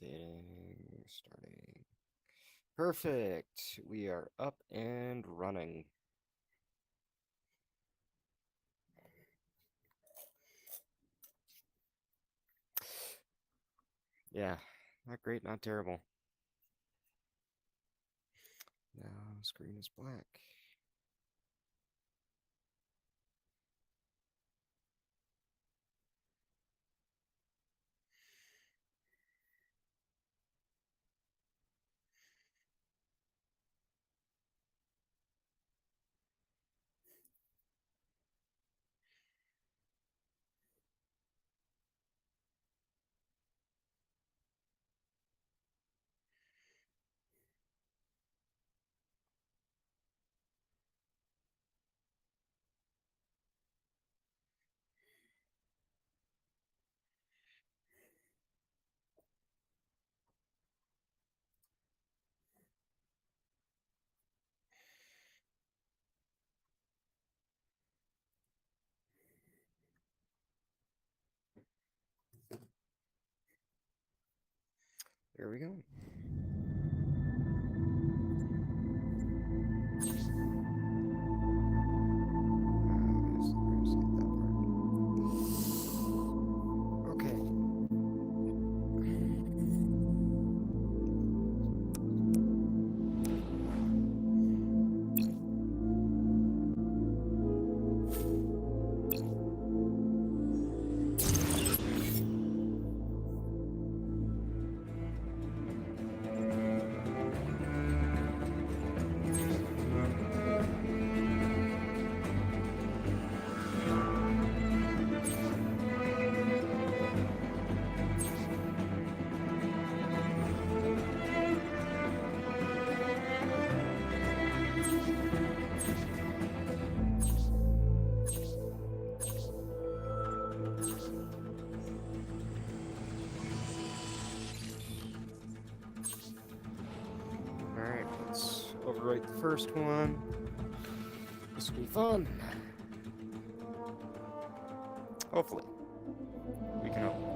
Updating, starting. Perfect. We are up and running. Yeah, not great, not terrible. Now screen is black. There we go. Okay. Alright, let's overwrite the first one. This will be fun. Hopefully. We can hope.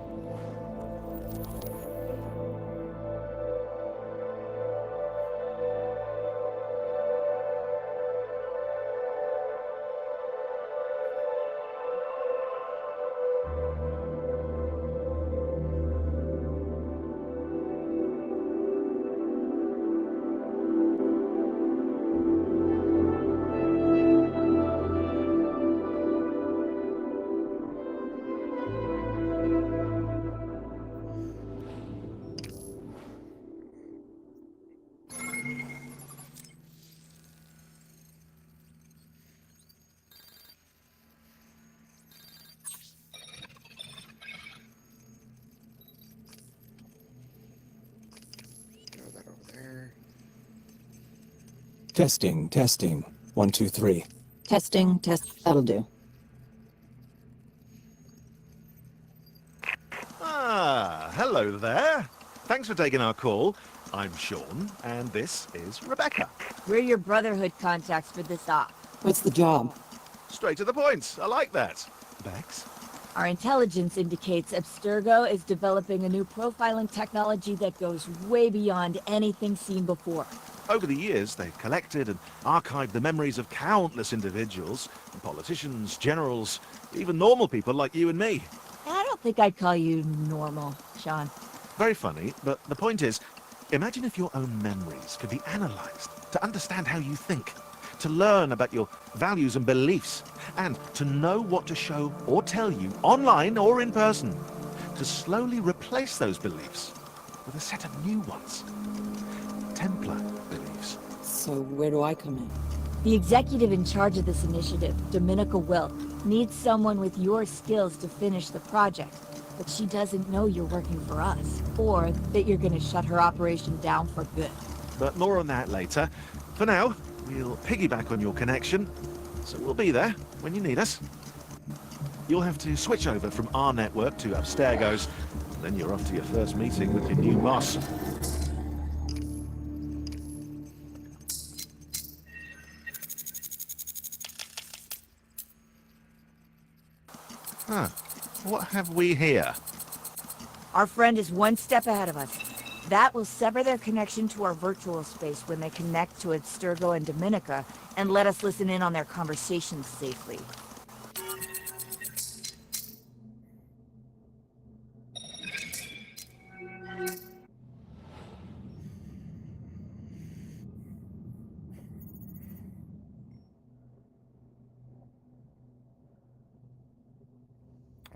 Throw that over there. Testing, testing. 1, 2, 3. Testing, that'll do. Ah, hello there. Thanks for taking our call. I'm Sean, and this is Rebecca. We're your Brotherhood contacts for this op. What's the job? Straight to the point. I like that. Bex? Our intelligence indicates Abstergo is developing a new profiling technology that goes way beyond anything seen before. Over the years, they've collected and archived the memories of countless individuals, politicians, generals, even normal people like you and me. I don't think I'd call you normal, Sean. Very funny, but the point is, imagine if your own memories could be analyzed to understand how you think, to learn about your values and beliefs, and to know what to show or tell you online or in person, to slowly replace those beliefs with a set of new ones. Templar beliefs. So where do I come in? The executive in charge of this initiative, Dominica Wilk, needs someone with your skills to finish the project. But she doesn't know you're working for us, or that you're gonna shut her operation down for good. But more on that later. For now, we'll piggyback on your connection, so we'll be there when you need us. You'll have to switch over from our network to Abstergo's, and then you're off to your first meeting with your new boss. Huh. What have we here? Our friend is one step ahead of us. That will sever their connection to our virtual space when they connect to Abstergo and Dominica and let us listen in on their conversations safely.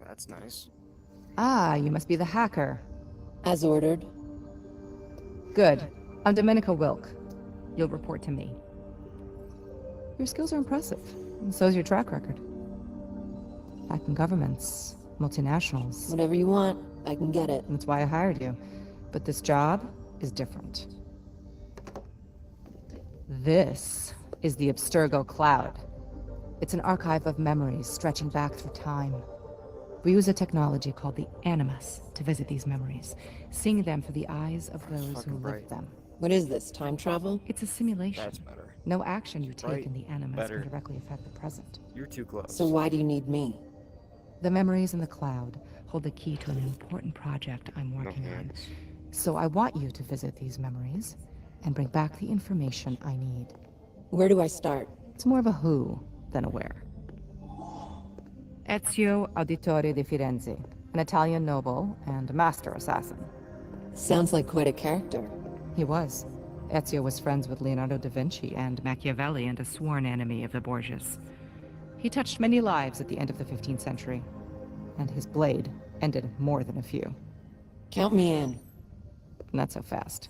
That's nice. Ah, you must be the hacker. As ordered. Good. I'm Dominica Wilk. You'll report to me. Your skills are impressive, and so's your track record. Hacking governments, multinationals. Whatever you want, I can get it. That's why I hired you. But this job is different. This is the Abstergo Cloud. It's an archive of memories stretching back through time. We use a technology called the Animus to visit these memories, seeing them through the eyes of those who fucking lived right. them. What is this, time travel? It's a simulation. That's better. No action you take Right. in the Animus Better. can directly affect the present. You're too close. So why do you need me? The memories in the cloud hold the key to an important project I'm No working on. hands. So I want you to visit these memories and bring back the information I need. Where do I start? It's more of a who than a where. Ezio Auditore di Firenze, an Italian noble and master assassin. Sounds like quite a character. He was. Ezio was friends with Leonardo da Vinci and Machiavelli and a sworn enemy of the Borgias. He touched many lives at the end of the 15th century, and his blade ended more than a few. Count me in. Not so fast.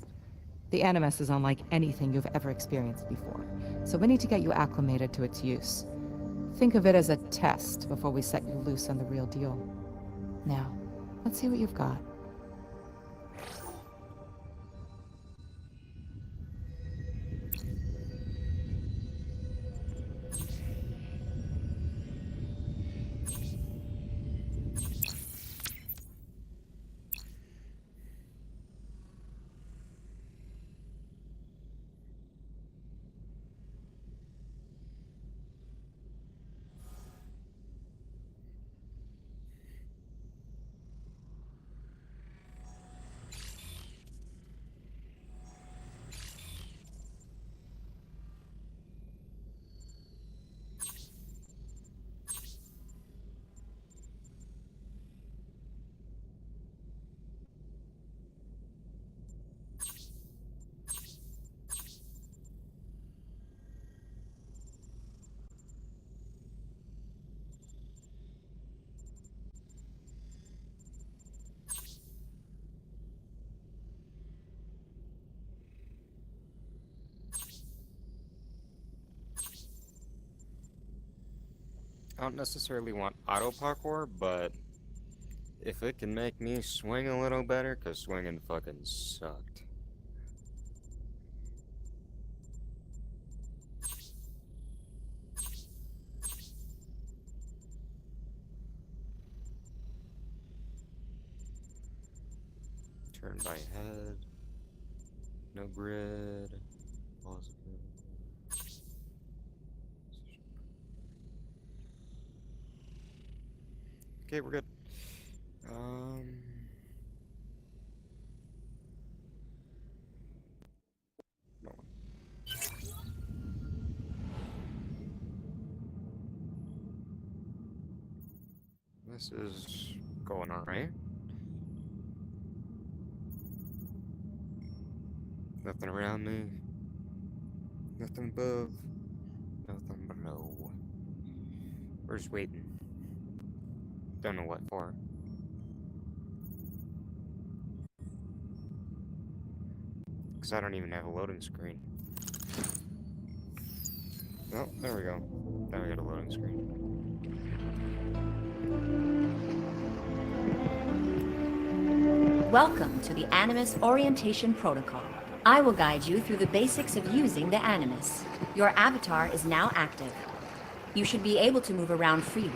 The Animus is unlike anything you've ever experienced before, so we need to get you acclimated to its use. Think of it as a test before we set you loose on the real deal. Now, let's see what you've got. I don't necessarily want auto parkour, but if it can make me swing a little better, because swinging fucking sucked. Turn by head. No grid. Positive. Okay, we're good. No. This is going alright. Nothing around me. Nothing above. Nothing below. We're just waiting. Don't know what for. Because I don't even have a loading screen. Oh, there we go. Now we got a loading screen. Welcome to the Animus Orientation Protocol. I will guide you through the basics of using the Animus. Your avatar is now active. You should be able to move around freely.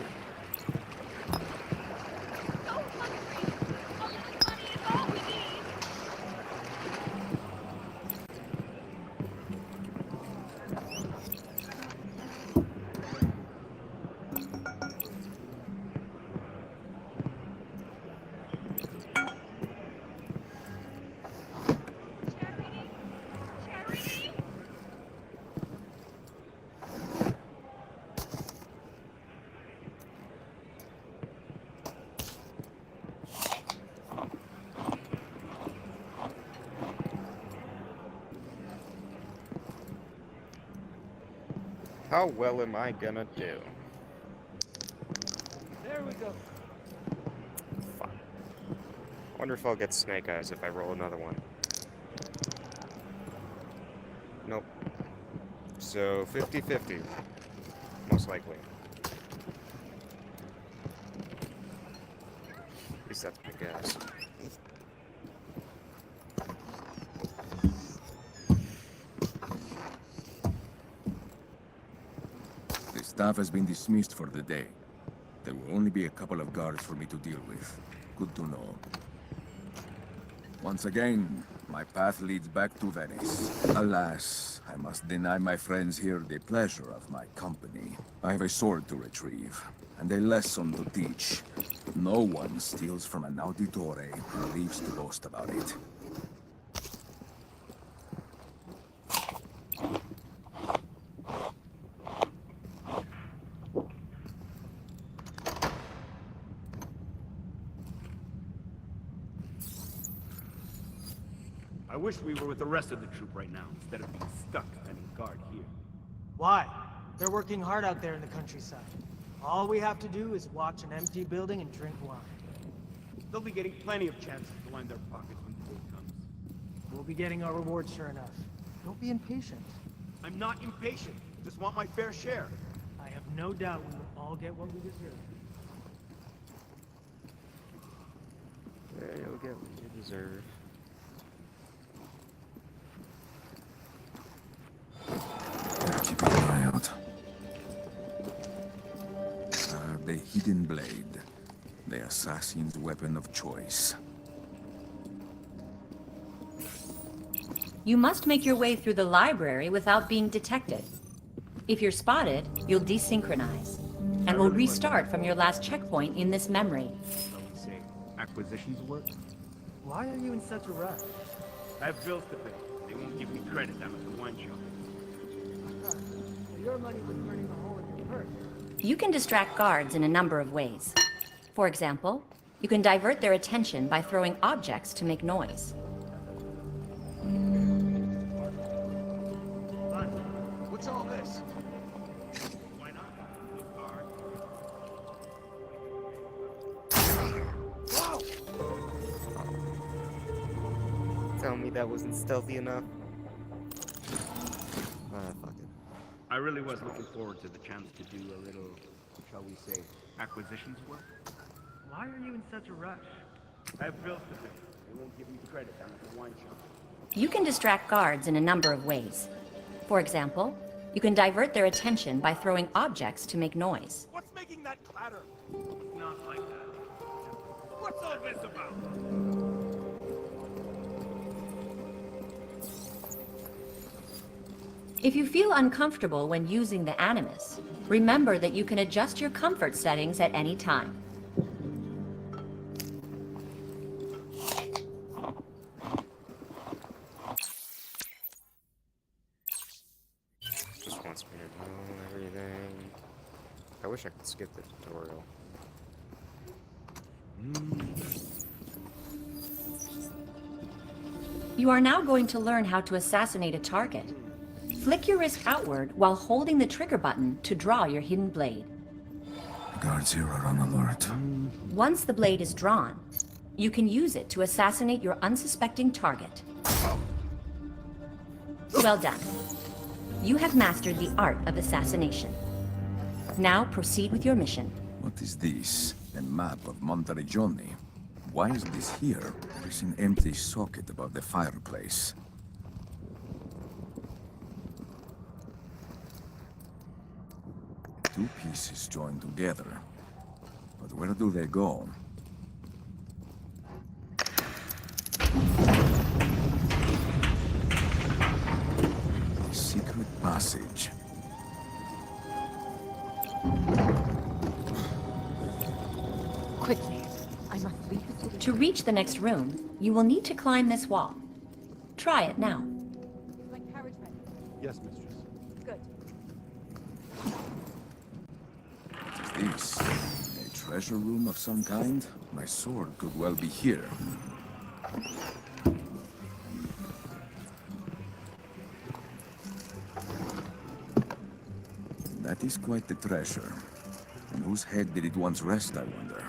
How well am I gonna do? There we go. Fuck. I wonder if I'll get snake eyes if I roll another one. Nope. So 50-50. Most likely. At least that's my guess. The staff has been dismissed for the day. There will only be a couple of guards for me to deal with. Good to know. Once again, my path leads back to Venice. Alas, I must deny my friends here the pleasure of my company. I have a sword to retrieve, and a lesson to teach. No one steals from an auditore and leaves to boast about it. I wish we were with the rest of the troop right now, instead of being stuck standing guard here. Why? They're working hard out there in the countryside. All we have to do is watch an empty building and drink wine. They'll be getting plenty of chances to line their pockets when the day comes. We'll be getting our reward sure enough. Don't be impatient. I'm not impatient. Just want my fair share. I have no doubt we will all get what we deserve. Yeah, you'll get what you deserve. Keep an eye out. The Hidden Blade. The assassin's weapon of choice. You must make your way through the library without being detected. If you're spotted, you'll desynchronize, and will restart from your last checkpoint in this memory. So we say, acquisitions work? Why are you in such a rush? I have bills to pay. They won't give me credit down at the wine shop. Your money was burning a hole in your purse. You can distract guards in a number of ways. For example, you can divert their attention by throwing objects to make noise. What's all this? Why not? Look hard. Tell me that wasn't stealthy enough. Fuck it. I really was looking forward to the chance to do a little, shall we say, acquisitions work. Why are you in such a rush? I have bills to pay. They won't give me credit down at the wine shop. You can distract guards in a number of ways. For example, you can divert their attention by throwing objects to make noise. What's making that clatter? It's not like that. What's all this about? If you feel uncomfortable when using the Animus, remember that you can adjust your comfort settings at any time. Just wants me to know everything. I wish I could skip the tutorial. You are now going to learn how to assassinate a target. Flick your wrist outward while holding the trigger button to draw your hidden blade. Guards here are on alert. Once the blade is drawn, you can use it to assassinate your unsuspecting target. Well done. You have mastered the art of assassination. Now proceed with your mission. What is this? A map of Monteregione? Why is this here? There is an empty socket above the fireplace. Two pieces joined together. But where do they go? A secret passage. Quickly. I must leave it To reach the next room, you will need to climb this wall. Try it now. My carriage ready. Yes, mistress. Good. What is this? A treasure room of some kind? My sword could well be here. is quite the treasure. In whose head did it once rest, I wonder?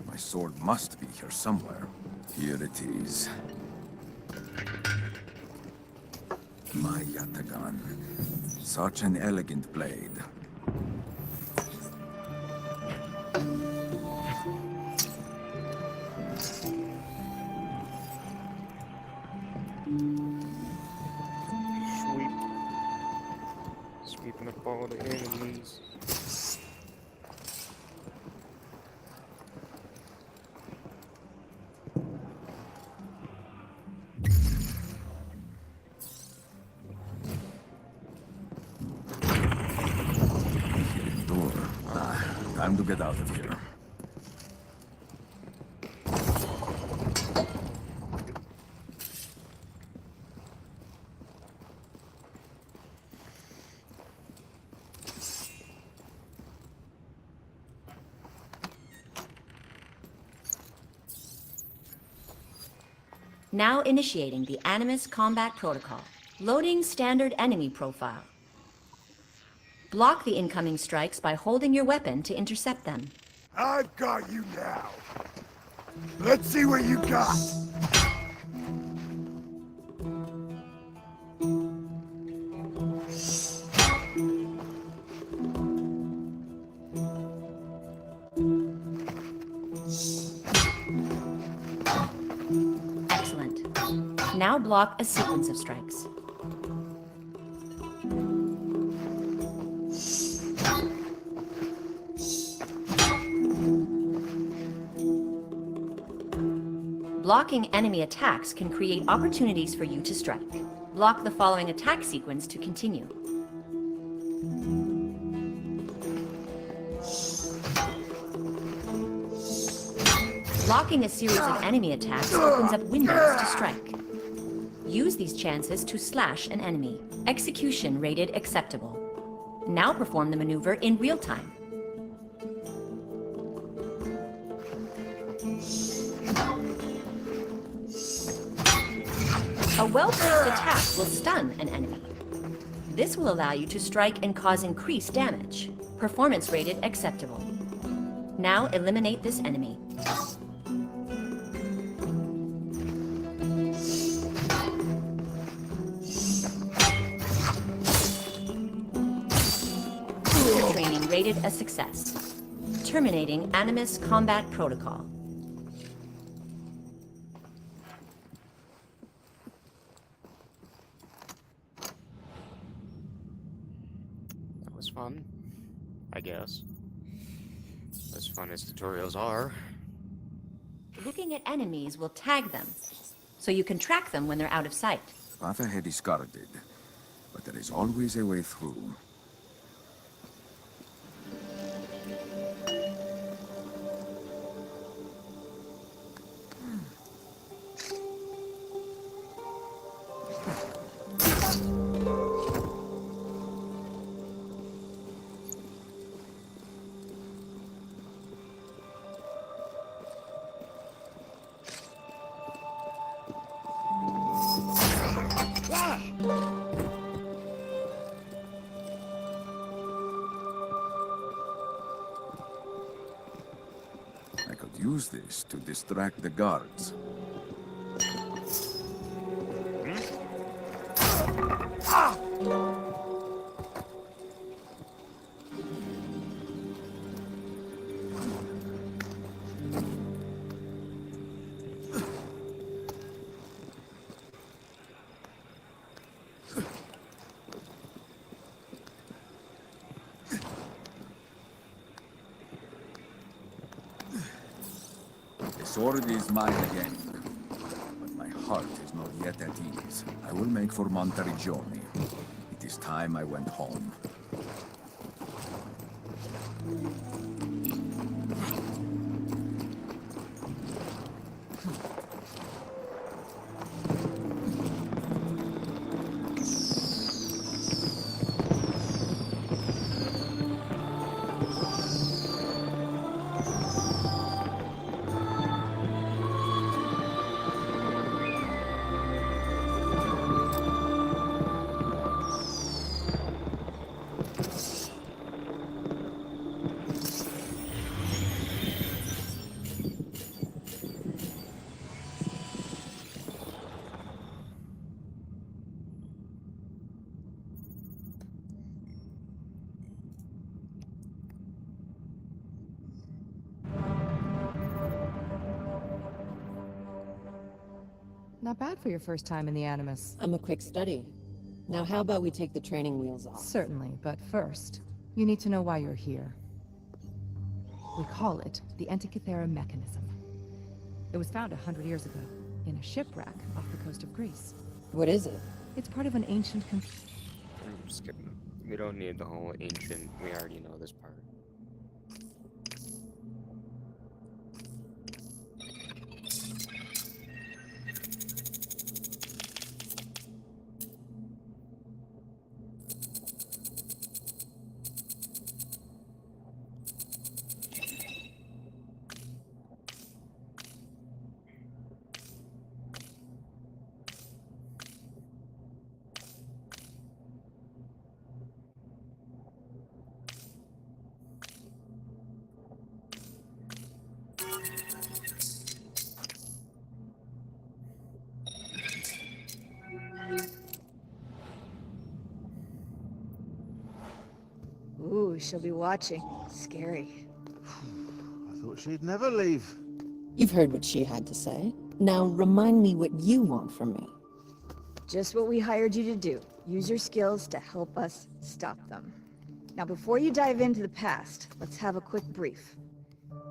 My sword must be here somewhere. Here it is. My Yatagan. Such an elegant blade. Sweeping up all the enemies. Door. Time to get out of here. Now initiating the Animus Combat Protocol. Loading standard enemy profile. Block the incoming strikes by holding your weapon to intercept them. I've got you now. Let's see what you got. Excellent. Now block a sequence of strikes. Blocking enemy attacks can create opportunities for you to strike. Block the following attack sequence to continue. Blocking a series of enemy attacks opens up windows to strike. Use these chances to slash an enemy. Execution rated acceptable. Now perform the maneuver in real time. A well-placed attack will stun an enemy. This will allow you to strike and cause increased damage. Performance rated acceptable. Now eliminate this enemy. Training rated a success. Terminating Animus Combat Protocol. Was fun, I guess. As fun as tutorials are. Looking at enemies will tag them, so you can track them when they're out of sight. Path ahead is guarded, but there is always a way through. I could use this to distract the guards. sword is mine again. But my heart is not yet at ease. I will make for Monteriggioni. It is time I went home. Not bad for your first time in the Animus. I'm a quick study. Now how about we take the training wheels off? Certainly, but first, you need to know why you're here. We call it the Antikythera mechanism. It was found 100 years ago, in a shipwreck off the coast of Greece. What is it? It's part of an ancient Skip. We don't need the whole ancient. We already know this part. Ooh, she'll be watching. Scary. I thought she'd never leave. You've heard what she had to say. Now remind me what you want from me. Just what we hired you to do. Use your skills to help us stop them. Now, before you dive into the past, let's have a quick brief.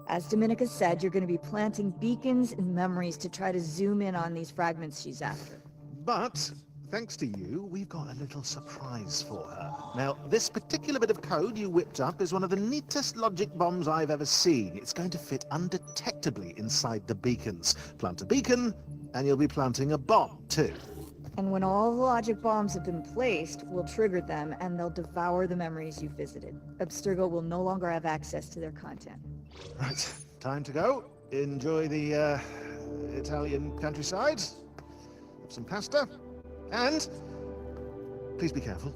As Dominica said, you're going to be planting beacons and memories to try to zoom in on these fragments she's after. But, thanks to you, we've got a little surprise for her. Now, this particular bit of code you whipped up is one of the neatest logic bombs I've ever seen. It's going to fit undetectably inside the beacons. Plant a beacon, and you'll be planting a bomb, too. And when all the logic bombs have been placed, we'll trigger them, and they'll devour the memories you visited. Abstergo will no longer have access to their content. Right, time to go. Enjoy the, Italian countryside. Have some pasta. And, please be careful.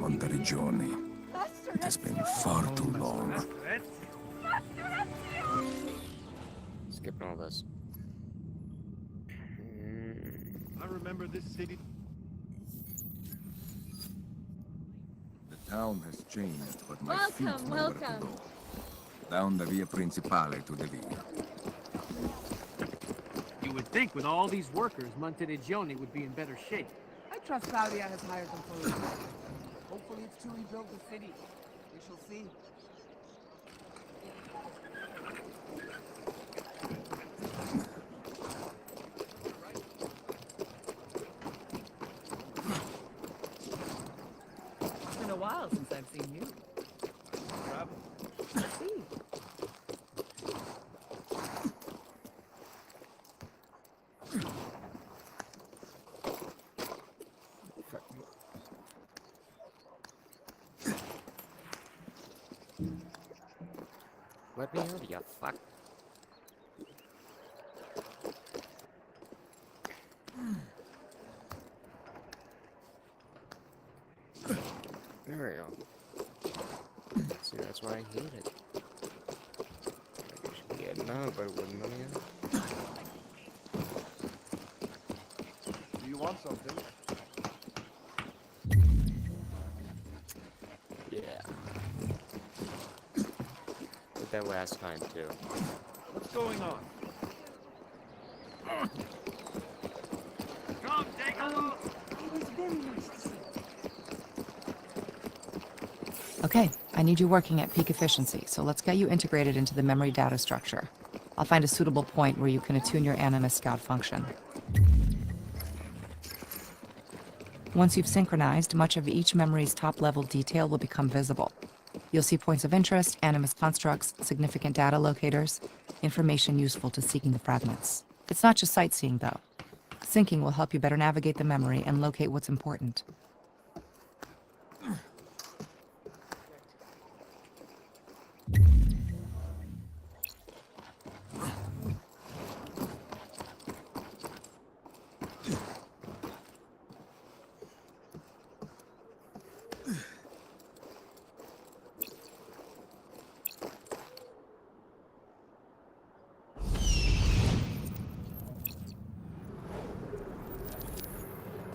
Monteriggioni. It has been far too long. Skipping all this. I remember this city. The town has changed, but my feet know where to go. Down the Via Principale to the Villa. You would think with all these workers, Monteriggioni would be in better shape. I trust Claudia has hired them for a reason. Hopefully it's to rebuild the city. We shall see. It's been a while since I've seen you. See. Let me out, you fuck. There we go. See, that's why I hate it. Like, I should be getting out, but it wouldn't let me out. Do you want something? Yeah. Did that last time, too. What's going on? Come, take a look! It was very nice to see you. Okay, I need you working at peak efficiency, so let's get you integrated into the memory data structure. I'll find a suitable point where you can attune your Animus Scout function. Once you've synchronized, much of each memory's top-level detail will become visible. You'll see points of interest, Animus constructs, significant data locators, information useful to seeking the fragments. It's not just sightseeing, though. Syncing will help you better navigate the memory and locate what's important.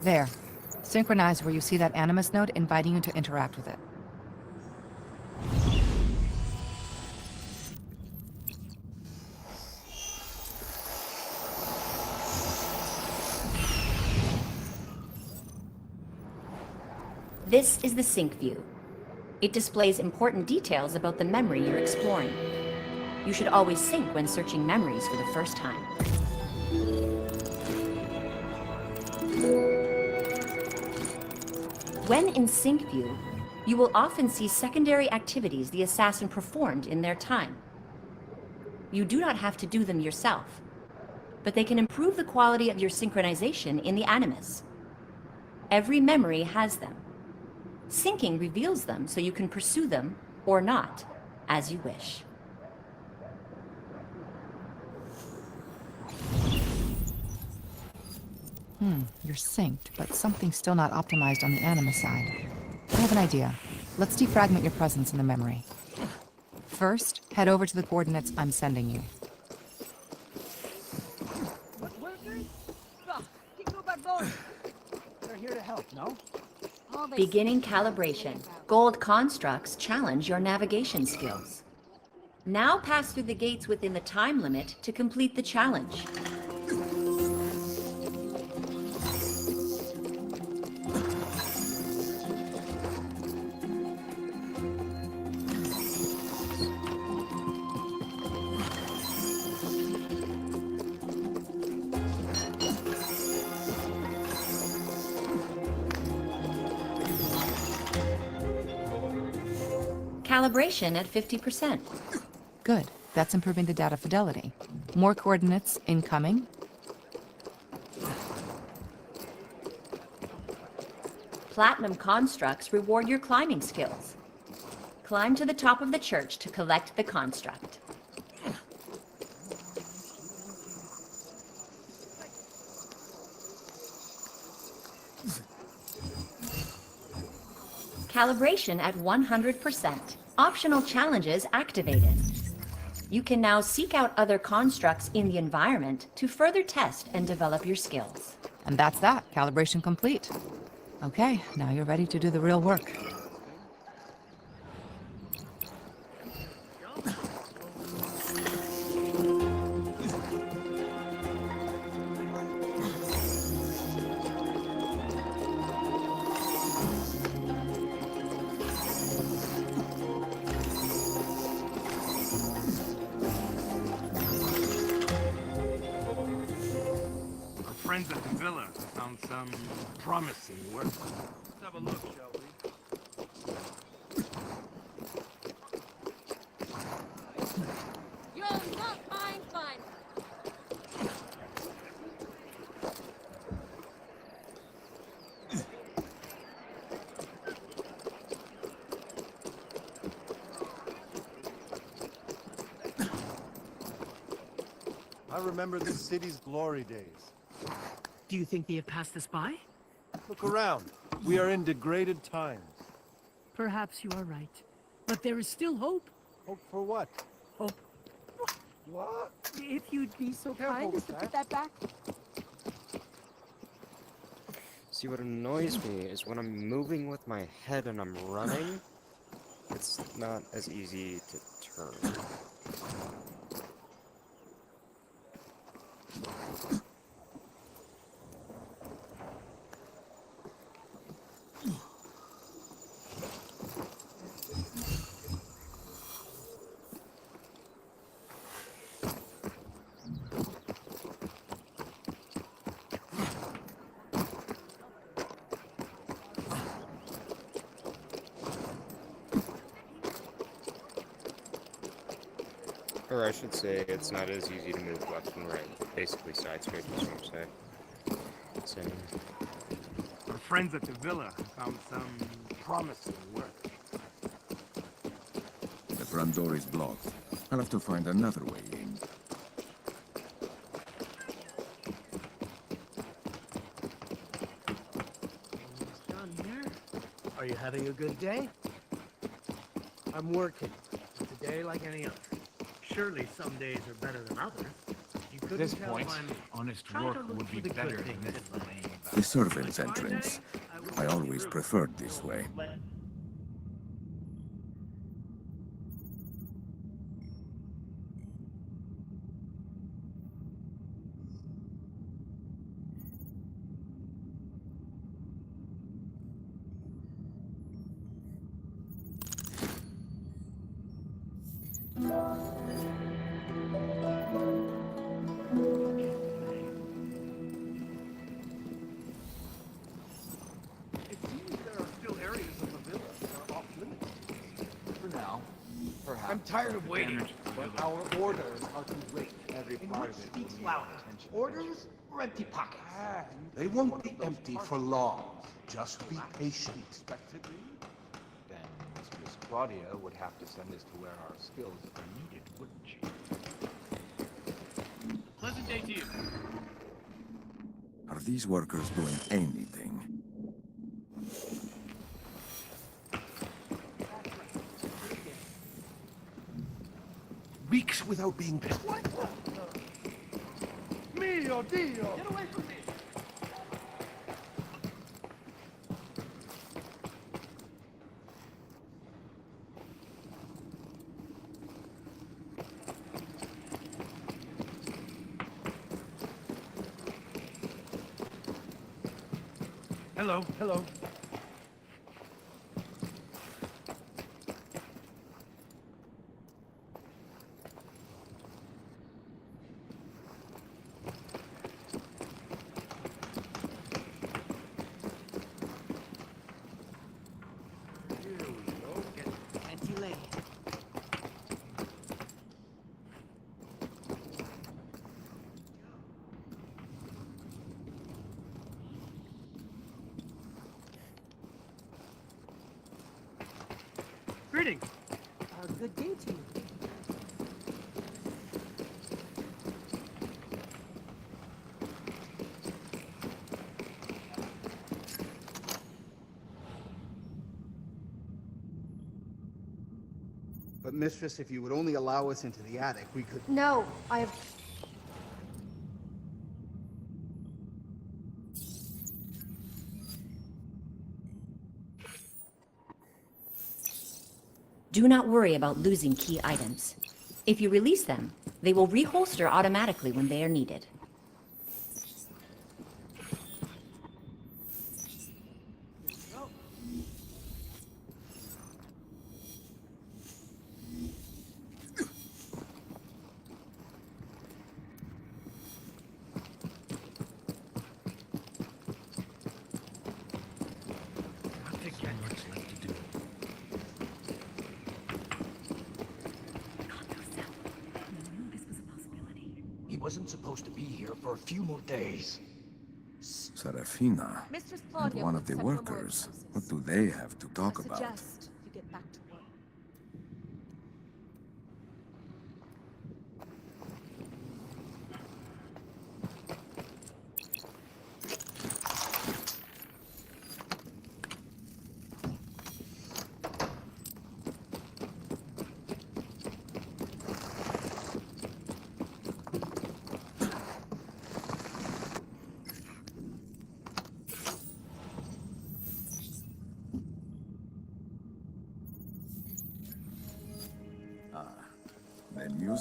There. Synchronize where you see that Animus node inviting you to interact with it. This is the sync view. It displays important details about the memory you're exploring. You should always sync when searching memories for the first time. When in sync view, you will often see secondary activities the assassin performed in their time. You do not have to do them yourself, but they can improve the quality of your synchronization in the Animus. Every memory has them. Syncing reveals them so you can pursue them, or not, as you wish. You're synced, but something's still not optimized on the Animus side. I have an idea. Let's defragment your presence in the memory. First, head over to the coordinates I'm sending you. They're here to help, no? Beginning calibration. Gold constructs challenge your navigation skills. Now pass through the gates within the time limit to complete the challenge. Calibration at 50%. Good. That's improving the data fidelity. More coordinates incoming. Platinum constructs reward your climbing skills. Climb to the top of the church to collect the construct. Calibration at 100%. Optional challenges activated. You can now seek out other constructs in the environment to further test and develop your skills. And that's that. Calibration complete. Okay, now you're ready to do the real work. Friends at the villa found some promising work. Let's have a look, shall we? You'll not find fun. I remember this city's glory days. Do you think they have passed us by? Look around. We are in degraded times. Perhaps you are right. But there is still hope. Hope for what? Hope. What? If you'd be so Careful kind as with to that. put that back. See, what annoys me is when I'm moving with my head and I'm running, it's not as easy to turn. Or I should say, it's not as easy to move left and right. Basically, side straight is what I'm saying. Same. Our friends at the villa found some promising work. The front door is blocked. I'll have to find another way in. Almost done here. Are you having a good day? I'm working. It's a day like any other. Surely some days are better than others. You couldn't This tell point, by me. honest Try to work look would for be the good better things than in this life. laying about. The servants' entrance. I always preferred this way. It seems there are still areas of the villa that are off limits. For now, perhaps. I'm tired of waiting. But our orders are to rake every part of it. Speaks louder. Orders or empty pockets? They won't be empty for long. Just be patient. Then Mistress Claudia would have to send us to where our skills are needed, wouldn't she? Pleasant day to you. Are these workers doing anything? Weeks without being bit. Mio Dio! Get away from me! Hello. Hello. Here we go. Get plenty laid. Greetings. Good day to you. But mistress, if you would only allow us into the attic, we could... No, I have... Do not worry about losing key items. If you release them, they will reholster automatically when they are needed. Not taking much left to do. He wasn't supposed to be here for a few more days. Serafina Mistress and Claudia one will of the accept no more workers. excuses. What do they have to talk I about? suggest you get back to work.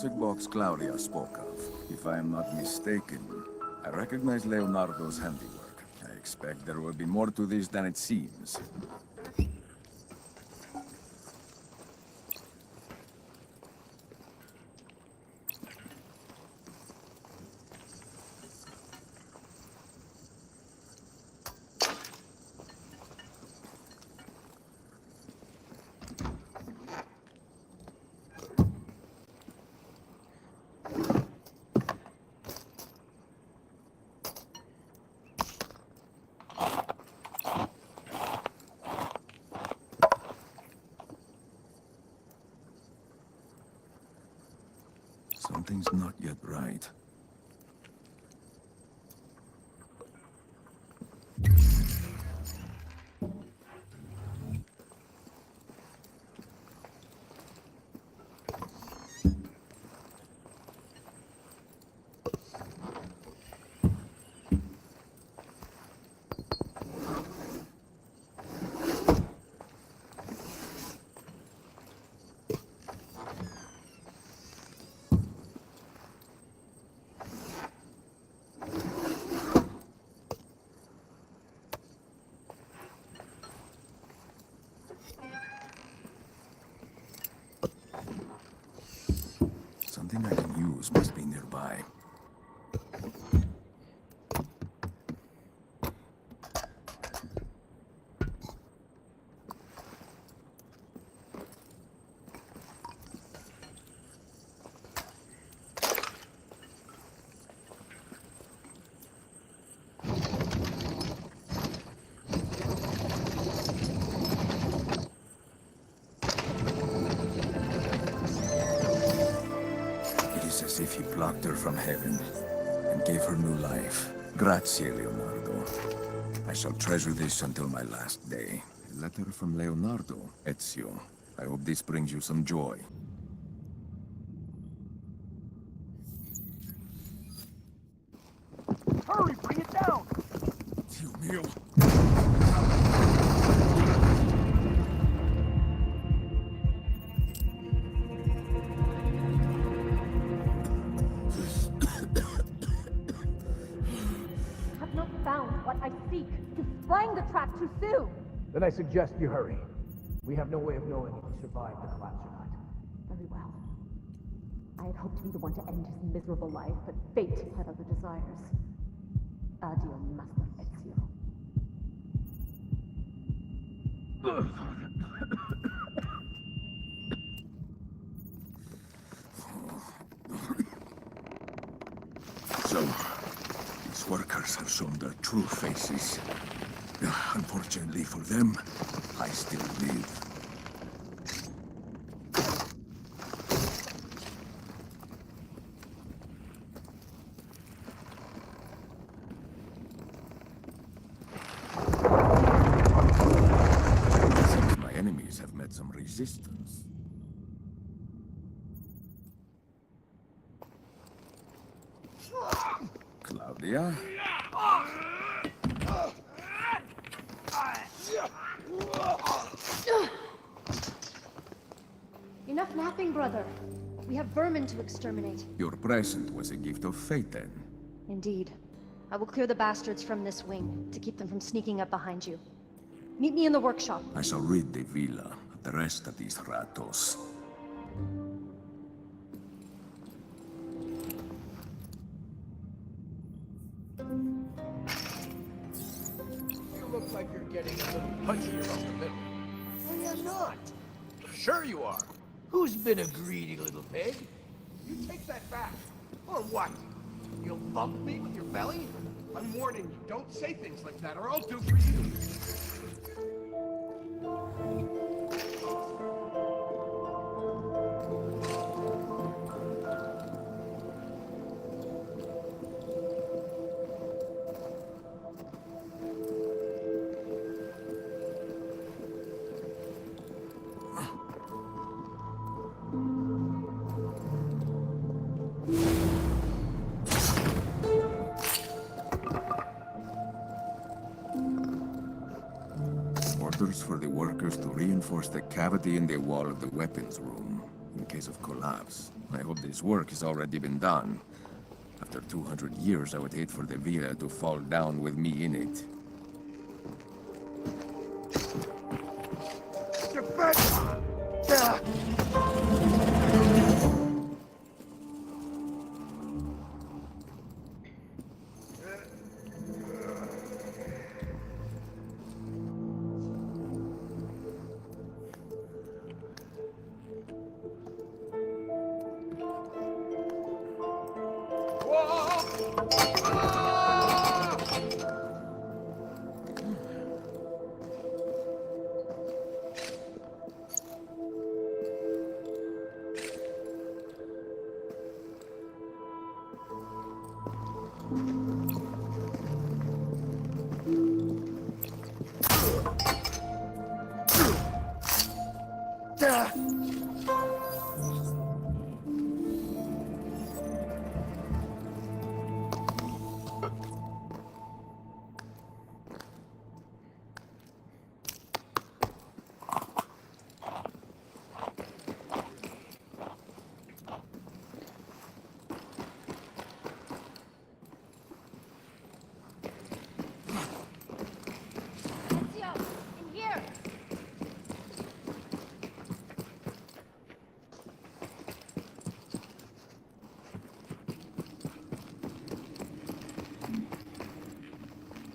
music box Claudia spoke of. If I am not mistaken, I recognize Leonardo's handiwork. I expect there will be more to this than it seems. Something's not yet right. Something I can use must be nearby. As if he blocked her from heaven and gave her new life. Grazie, Leonardo. I shall treasure this until my last day. A letter from Leonardo, Ezio. I hope this brings you some joy. Hurry, bring it down! Dio mio! Sprang the trap too soon. Then I suggest you hurry. We have no way of knowing if he survived the collapse or not. Very well. I had hoped to be the one to end his miserable life, but fate had other desires. Addio, Master Ezio. So, these workers have shown their true faces. Unfortunately for them, I still live. Seems my enemies have met some resistance. Claudia? Enough napping, brother. We have vermin to exterminate. Your present was a gift of fate, then. Indeed. I will clear the bastards from this wing, to keep them from sneaking up behind you. Meet me in the workshop. I shall rid the villa of the rest of these ratos. You look like you're getting a little punchier off the middle. Well, you're not. Sure you are. Who's been a greedy little pig? You take that back. Or what? You'll bump me with your belly? I'm warning you, don't say things like that or I'll do for you. Orders for the workers to reinforce the cavity in the wall of the weapons room. in case of collapse. I hope this work has already been done. After 200 years, I would hate for the villa to fall down with me in it.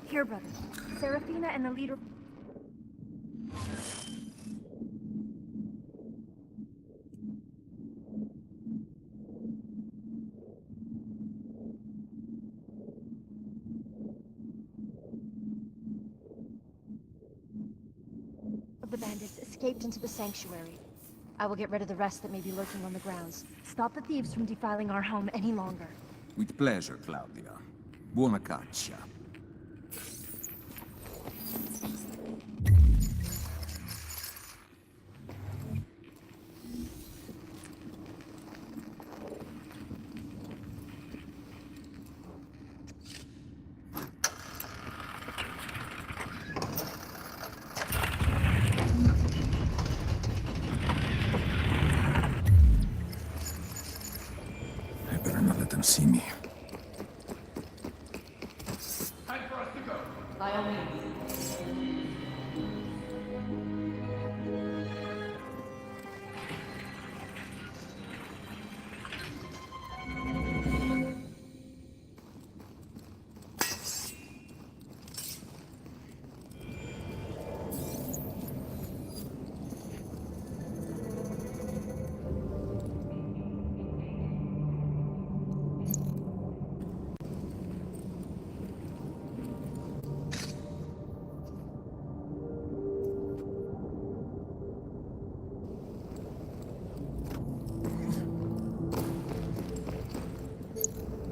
Here, brother. Serafina and the leader... of the bandits escaped into the sanctuary. I will get rid of the rest that may be lurking on the grounds. Stop the thieves from defiling our home any longer. With pleasure, Claudia. Buona caccia. See me. Time for us to go. By all means.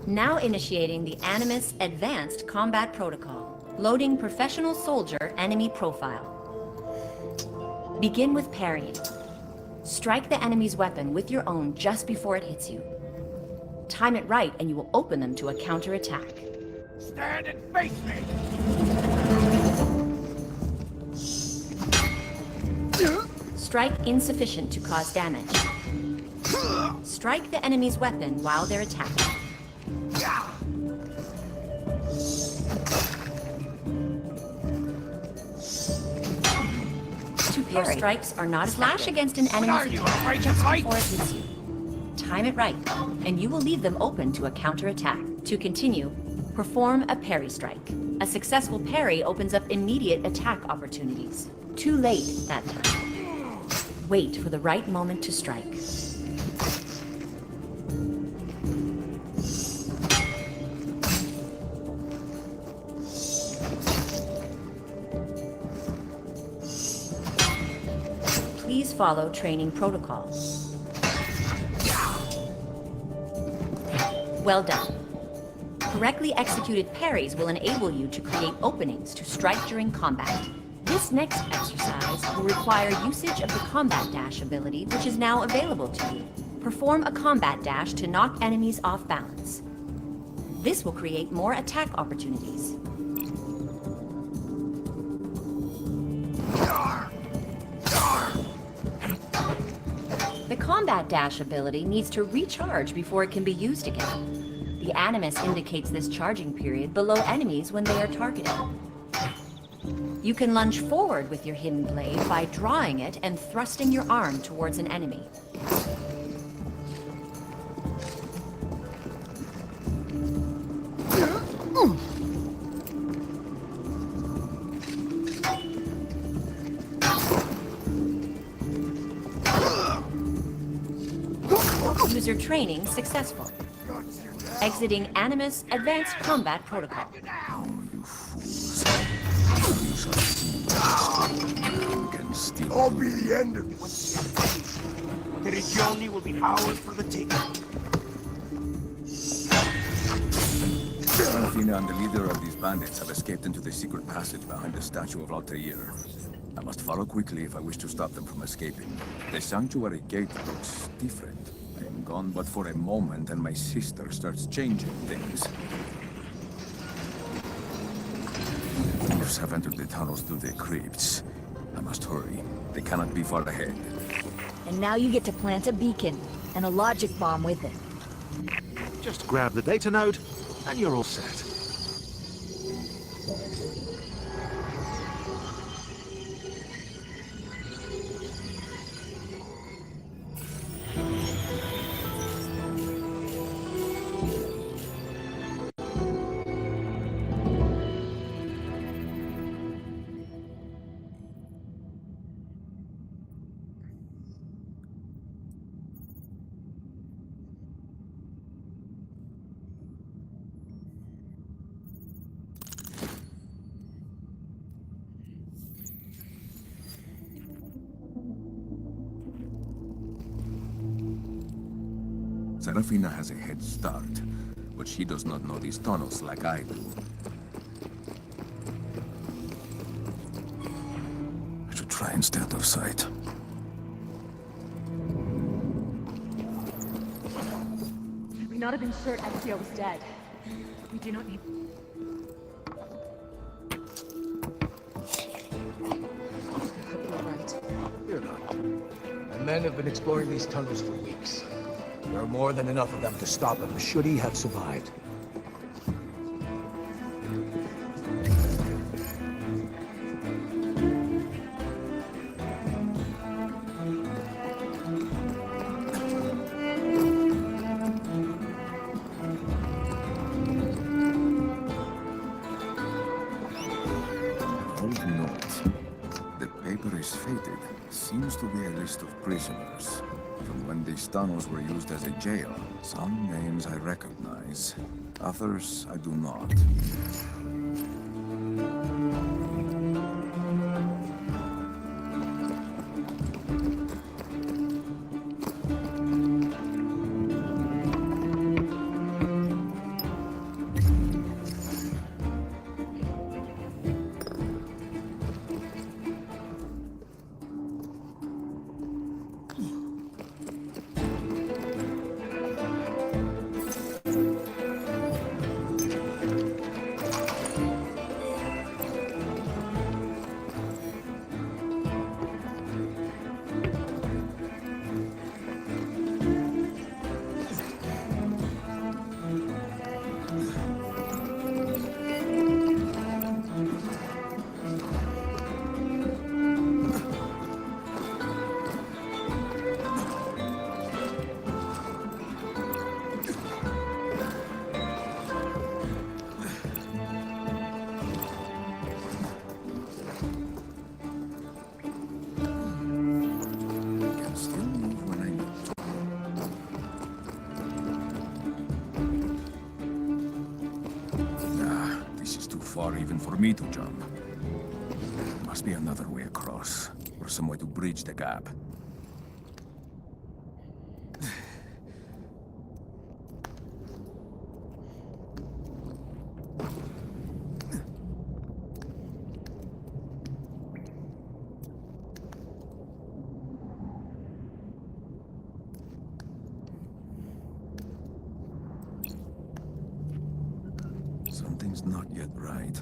Now initiating the Animus Advanced Combat Protocol. Loading Professional Soldier Enemy Profile. Begin with parrying. Strike the enemy's weapon with your own just before it hits you. Time it right and you will open them to a counterattack. Stand and face me! Strike insufficient to cause damage. Strike the enemy's weapon while they're attacking. Your strikes are not slash against an enemy's attack just before it hits you. Time it right, and you will leave them open to a counterattack. To continue, perform a parry strike. A successful parry opens up immediate attack opportunities. Too late that time. Wait for the right moment to strike. Please follow training protocols. Well done. Correctly executed parries will enable you to create openings to strike during combat. This next exercise will require usage of the Combat Dash ability, which is now available to you. Perform a combat dash to knock enemies off balance. This will create more attack opportunities. The combat dash ability needs to recharge before it can be used again. The Animus indicates this charging period below enemies when they are targeted. You can lunge forward with your hidden blade by drawing it and thrusting your arm towards an enemy. User training successful. Exiting Animus Advanced Combat Protocol. I'll be the end of this. The Regioni will be ours for the taking. Serafina and the leader of these bandits have escaped into the secret passage behind the statue of Altair. I must follow quickly if I wish to stop them from escaping. The sanctuary gate looks different. I am gone but for a moment and my sister starts changing things. Thieves have entered the tunnels through the crypts. I must hurry. They cannot be far ahead. And now you get to plant a beacon, and a logic bomb with it. Just grab the data node, and you're all set. Serafina has a head start, but she does not know these tunnels like I do. I should try and stay out of sight. Had we not have been sure Ezio was dead, we do not need... You're right. You're not. My men have been exploring these tunnels for weeks. There are more than enough of them to stop him, should he have survived. Old note. The paper is faded. Seems to be a list of prisoners. From when these tunnels were used as a jail. Some names I recognize. Others I do not. Even for me to jump. There must be another way across, or some way to bridge the gap. Something's not yet right.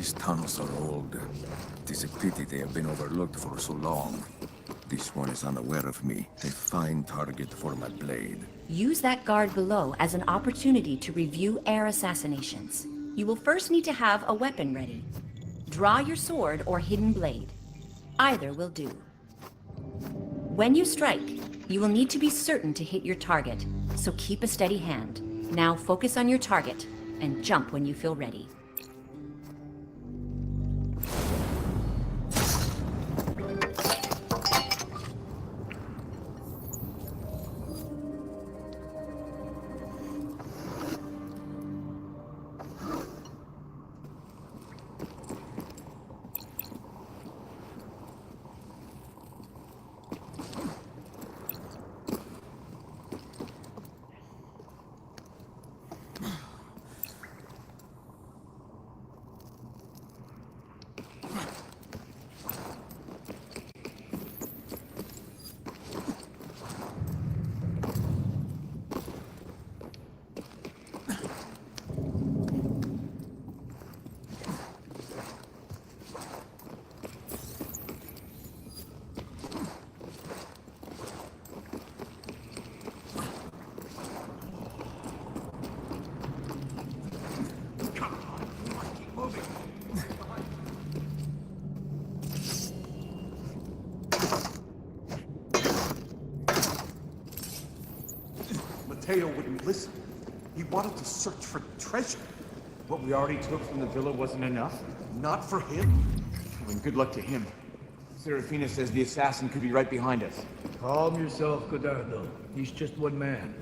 These tunnels are old. It is a pity they have been overlooked for so long. This one is unaware of me. A fine target for my blade. Use that guard below as an opportunity to review air assassinations. You will first need to have a weapon ready. Draw your sword or hidden blade. Either will do. When you strike, you will need to be certain to hit your target, so keep a steady hand. Now focus on your target, and jump when you feel ready. Mateo wouldn't listen. He wanted to search for treasure. What we already took from the villa wasn't enough? Not for him. Well, good luck to him. Serafina says the assassin could be right behind us. Calm yourself, Goddardo. He's just one man.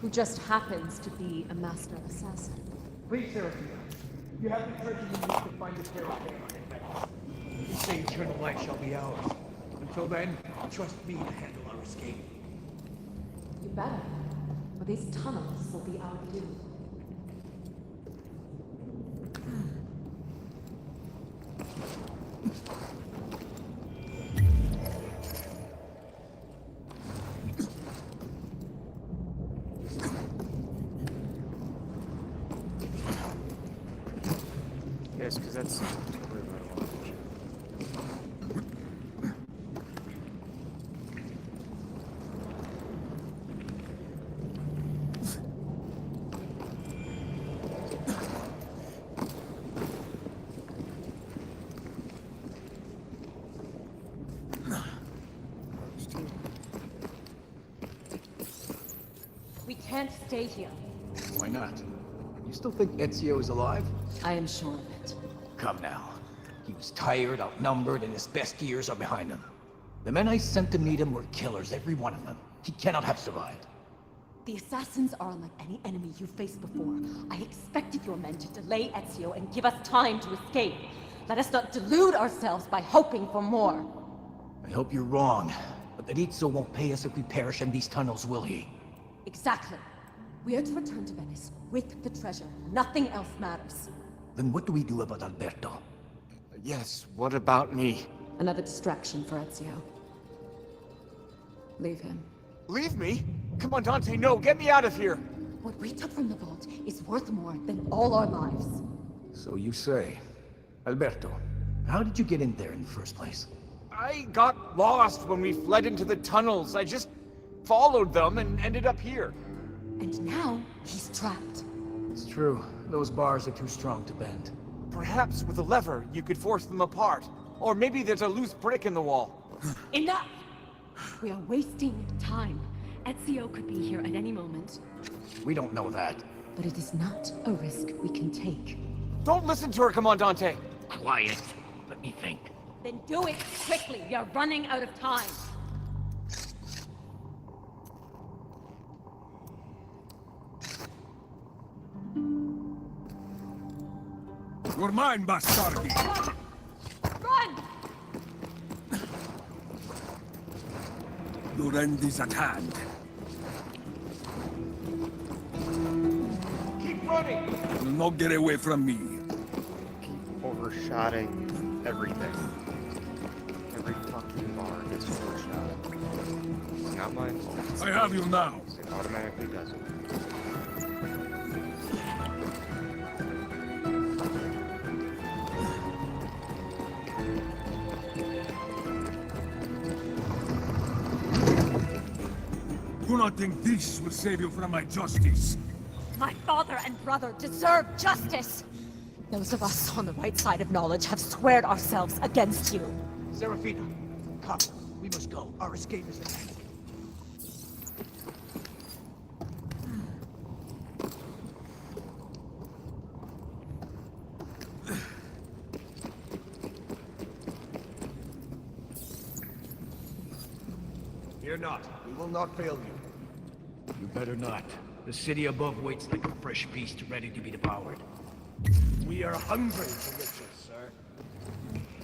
Who just happens to be a master assassin. Please, Serafina. You have the treasure you need to find the terrain. You say eternal life shall be ours. Until then, trust me to handle our escape. You better. For these tunnels will be our doom. Yes, because that's totally what I want. We can't stay here. Why not? You still think Ezio is alive? I am sure of it. Come now. He was tired, outnumbered, and his best years are behind him. The men I sent to meet him were killers, every one of them. He cannot have survived. The assassins are unlike any enemy you've faced before. I expected your men to delay Ezio and give us time to escape. Let us not delude ourselves by hoping for more. I hope you're wrong, but Ezio won't pay us if we perish in these tunnels, will he? Exactly. We are to return to Venice with the treasure. Nothing else matters. Then what do we do about Alberto? Yes, what about me? Another distraction for Ezio. Leave him. Leave me? Commandante, no, get me out of here! What we took from the vault is worth more than all our lives. So you say. Alberto, how did you get in there in the first place? I got lost when we fled into the tunnels. I just followed them and ended up here. And now, he's trapped. It's true. Those bars are too strong to bend. Perhaps with a lever, you could force them apart. Or maybe there's a loose brick in the wall. Enough! We are wasting time. Ezio could be here at any moment. We don't know that. But it is not a risk we can take. Don't listen to her, Commandante! Quiet. Let me think. Then do it quickly. We are running out of time. You're mine, bastardi! Run! Your end is at hand. Keep running! You'll not get away from me. Keep overshotting everything. Every fucking bar gets overshot. It's not my fault. I have you now. It automatically does it. not think this will save you from my justice. My father and brother deserve justice! Those of us on the right side of knowledge have squared ourselves against you. Serafina, come. We must go. Our escape is at hand. Fear not. We will not fail you. You better not. The city above waits like a fresh beast ready to be devoured. We are hungry for riches, sir.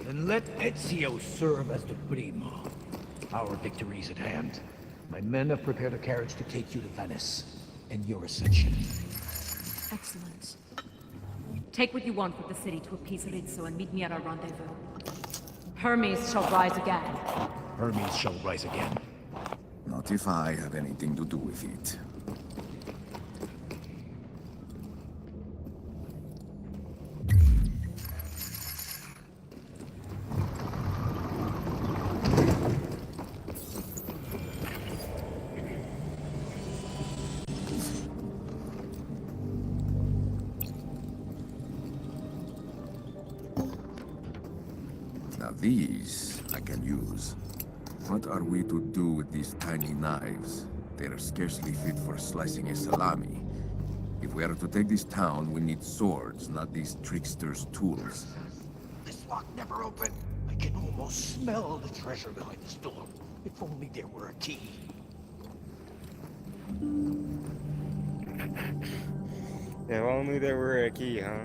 Then let Ezio serve as the primo. Our victory is at hand. My men have prepared a carriage to take you to Venice, and your ascension. Excellent. Take what you want from the city to appease Rizzo and meet me at our rendezvous. Hermes shall rise again. Hermes shall rise again. Not if I have anything to do with it. Now these I can use. What are we to do with these tiny knives? They're scarcely fit for slicing a salami. If we are to take this town, we need swords, not these tricksters' tools. This lock never opened. I can almost smell the treasure behind this door. If only there were a key. If only there were a key, huh?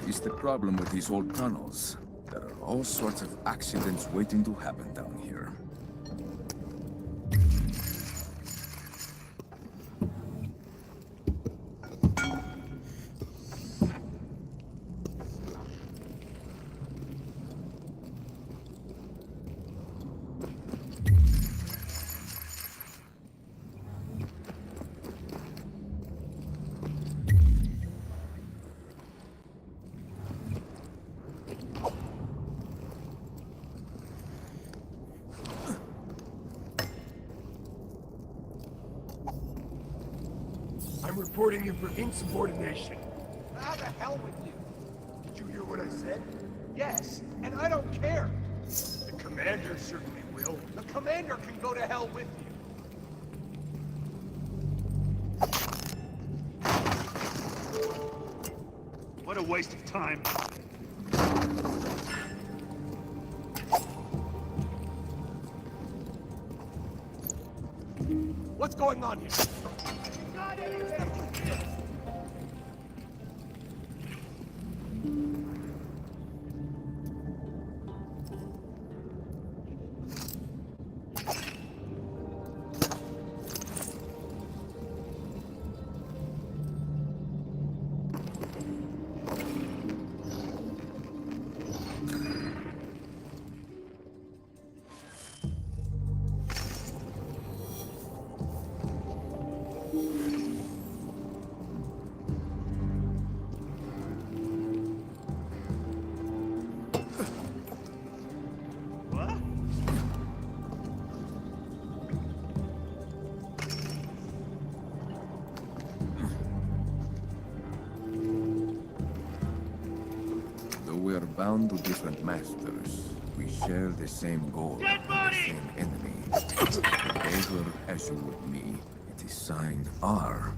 Is the problem with these old tunnels. There are all sorts of accidents waiting to happen down here. I'm reporting you for insubordination. How the hell with you? Did you hear what I said? Yes, and I don't care. The commander certainly will. The commander can go to hell with you. What a waste of time. What's going on here? Got anything? bound to different masters, we share the same goal, the same enemy. Ever as you would me, it is signed R.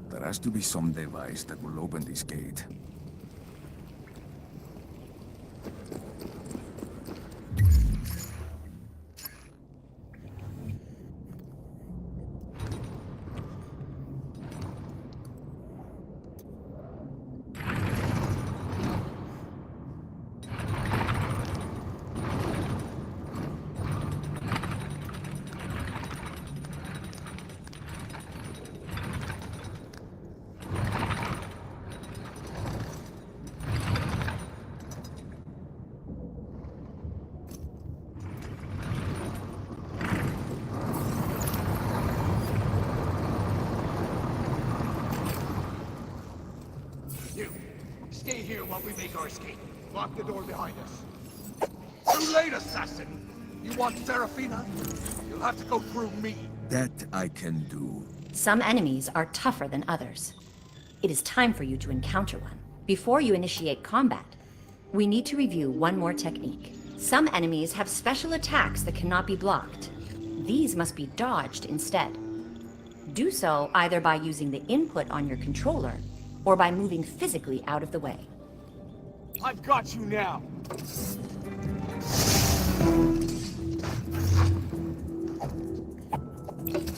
There has to be some device that will open this gate. You, stay here while we make our escape. Lock the door behind us. Too late, assassin! You want Serafina? You'll have to go through me. That I can do. Some enemies are tougher than others. It is time for you to encounter one. Before you initiate combat, we need to review one more technique. Some enemies have special attacks that cannot be blocked. These must be dodged instead. Do so either by using the input on your controller or by moving physically out of the way. I've got you now!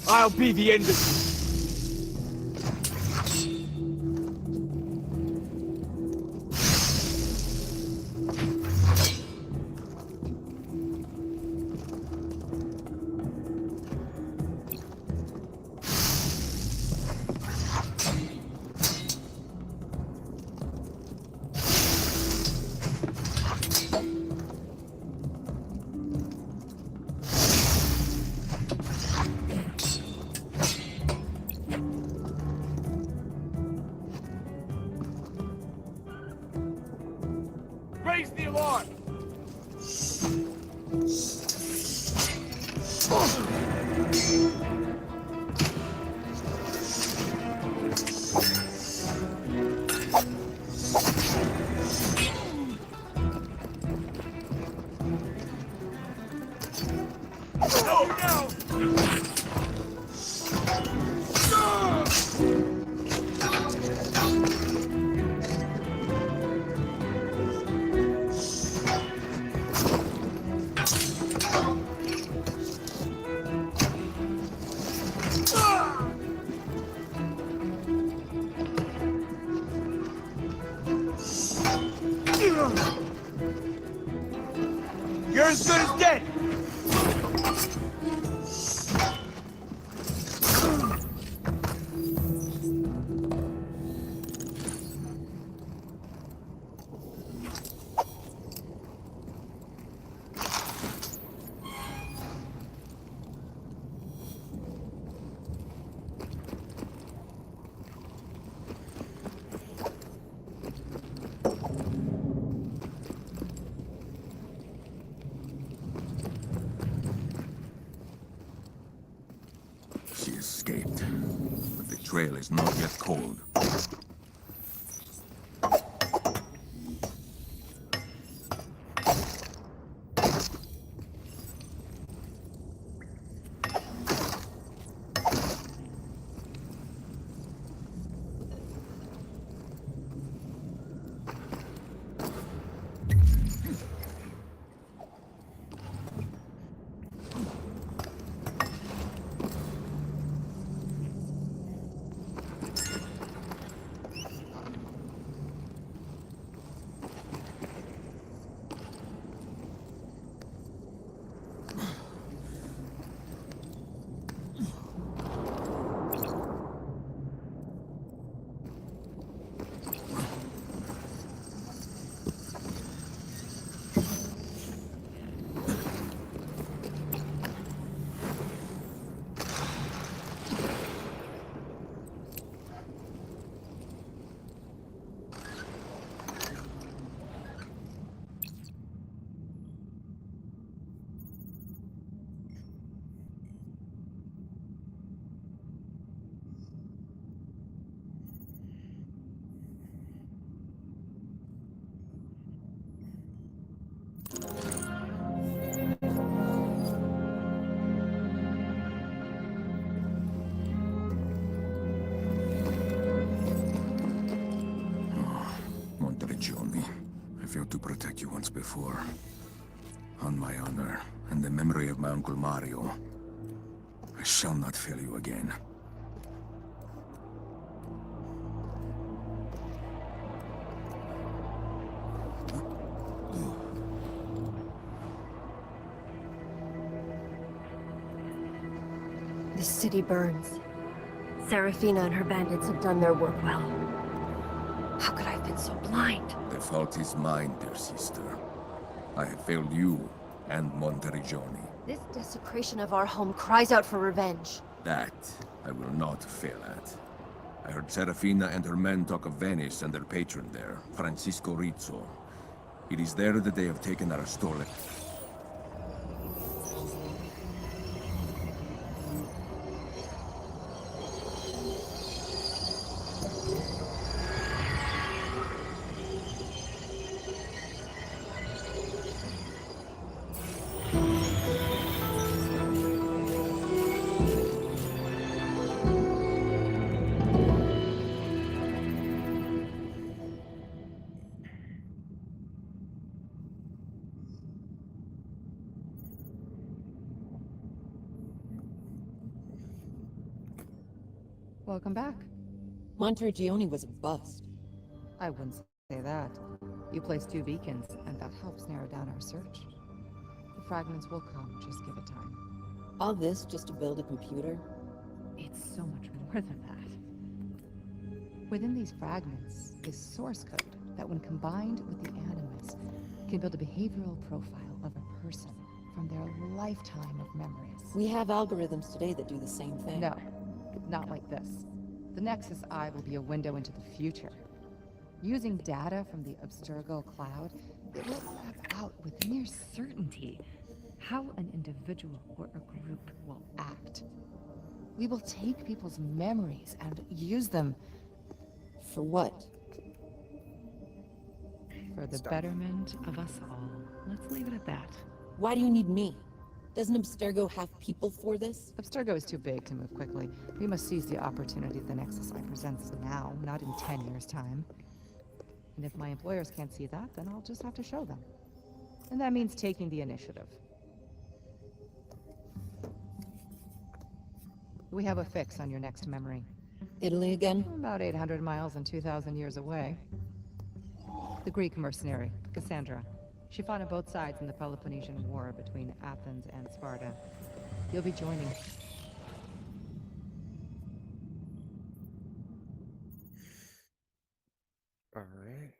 I'll be the end of you! Raise the alarm! You're as good as dead! She escaped, but the trail is not yet cold. before. On my honor, and the memory of my Uncle Mario, I shall not fail you again. The city burns. Serafina and her bandits have done their work well. How could I have been so blind? The fault is mine, dear sister. I have failed you and Monteriggioni. This desecration of our home cries out for revenge. That I will not fail at. I heard Serafina and her men talk of Venice and their patron there, Francisco Rizzo. It is there that they have taken Aristole. Welcome back. Monteriggioni was a bust. I wouldn't say that. You placed 2 beacons, and that helps narrow down our search. The fragments will come, just give it time. All this just to build a computer? It's so much more than that. Within these fragments is source code that, when combined with the Animus, can build a behavioral profile of a person from their lifetime of memories. We have algorithms today that do the same thing. No, not like this. The Nexus Eye will be a window into the future. Using data from the Abstergo cloud, it will map out with near certainty how an individual or a group will act. We will take people's memories and use them... For what? For the betterment of us all. Let's leave it at that. Why do you need me? Doesn't Abstergo have people for this? Abstergo is too big to move quickly. We must seize the opportunity the Nexus Eye presents now, not in 10 years' time. And if my employers can't see that, then I'll just have to show them. And that means taking the initiative. We have a fix on your next memory. Italy again? About 800 miles and 2,000 years away. The Greek mercenary, Cassandra. She fought on both sides in the Peloponnesian War between Athens and Sparta. You'll be joining. All right.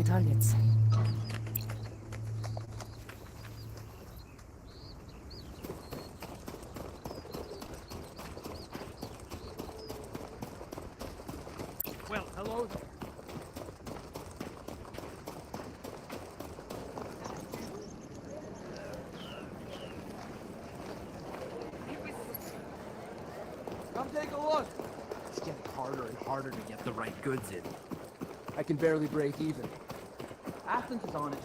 Targets. Well, hello there. Come take a look. It's getting harder and harder to get the right goods in. I can barely break even. Athens is on it.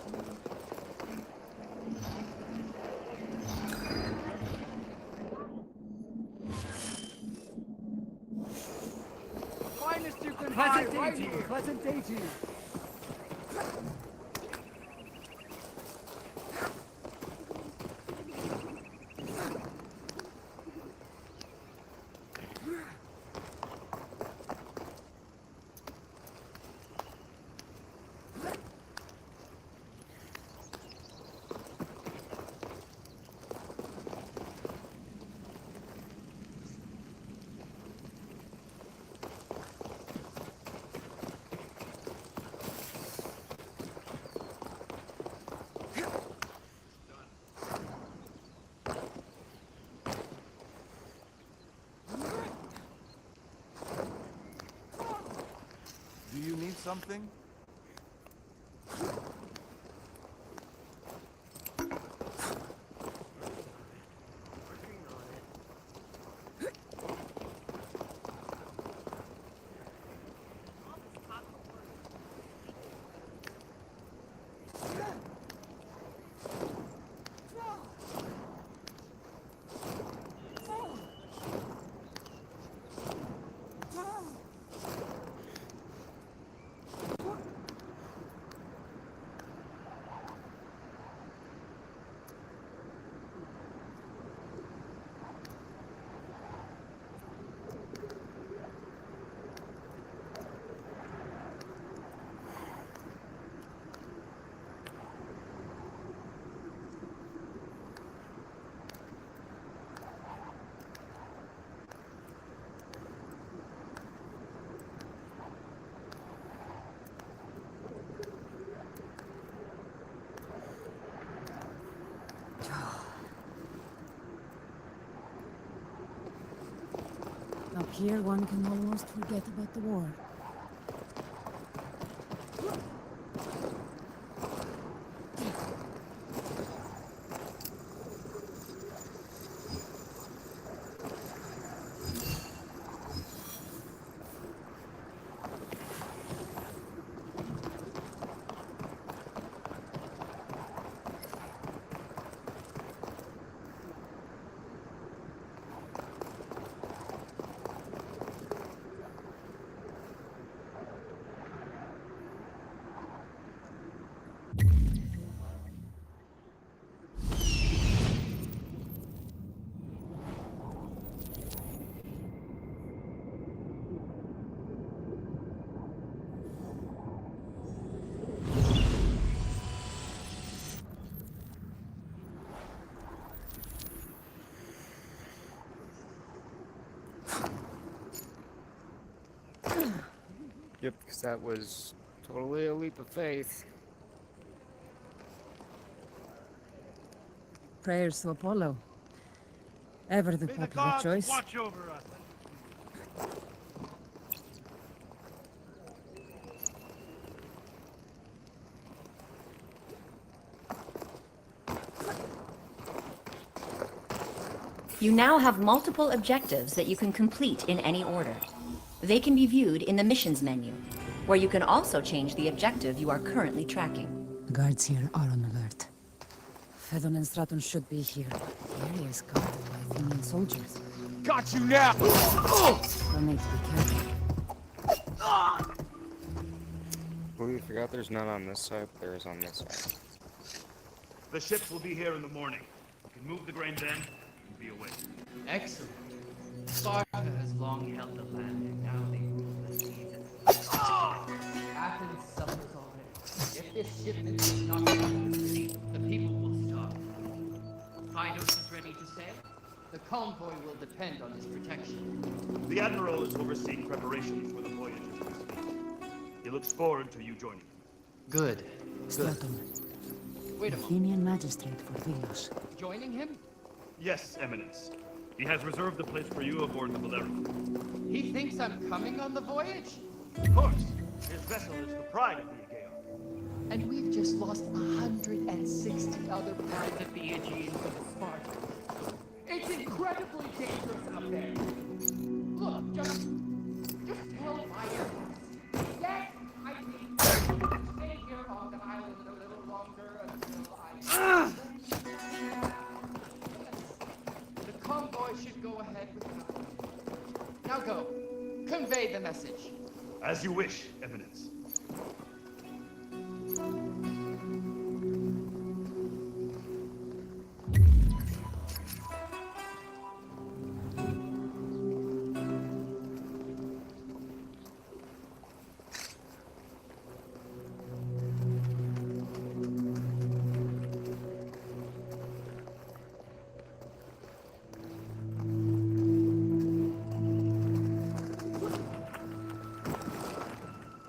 Finest you can buy right here. Pleasant day to you. something? Up here, one can almost forget about the war. Yep, because that was totally a leap of faith. Prayers to Apollo. Ever the May the popular gods choice. watch over us. You now have multiple objectives that you can complete in any order. They can be viewed in the missions menu, where you can also change the objective you are currently tracking. The guards here are on alert. Fedon and Straton should be here. The area is guarded by Athenian soldiers. Got you now! We'll need to be careful. We forgot there's none on this side, but there is on this side. The ships will be here in the morning. You can move the grain then and be away. Excellent. Sparta has long held the land, and now they rule the seas. Athens suffers already. If this shipment is not come to the city, the people will starve. Phynos is ready to sail. The convoy will depend on his protection. The Admiral is overseeing preparations for the voyage as we speak. He looks forward to you joining him. Good. Straton, Wait a moment. Athenian magistrate for Vilos. Joining him? Yes, Eminence. He has reserved a place for you aboard the Valerian. He thinks I'm coming on the voyage? Of course. His vessel is the pride of the Aegean. And we've just lost 160 other prides of the Aegean to the Spartans. It's incredibly dangerous up there. Look, just tell Fire. Yes, I think stay here on the island a little longer until I... The convoy should go ahead without me. Now go. Convey the message. As you wish, Eminence.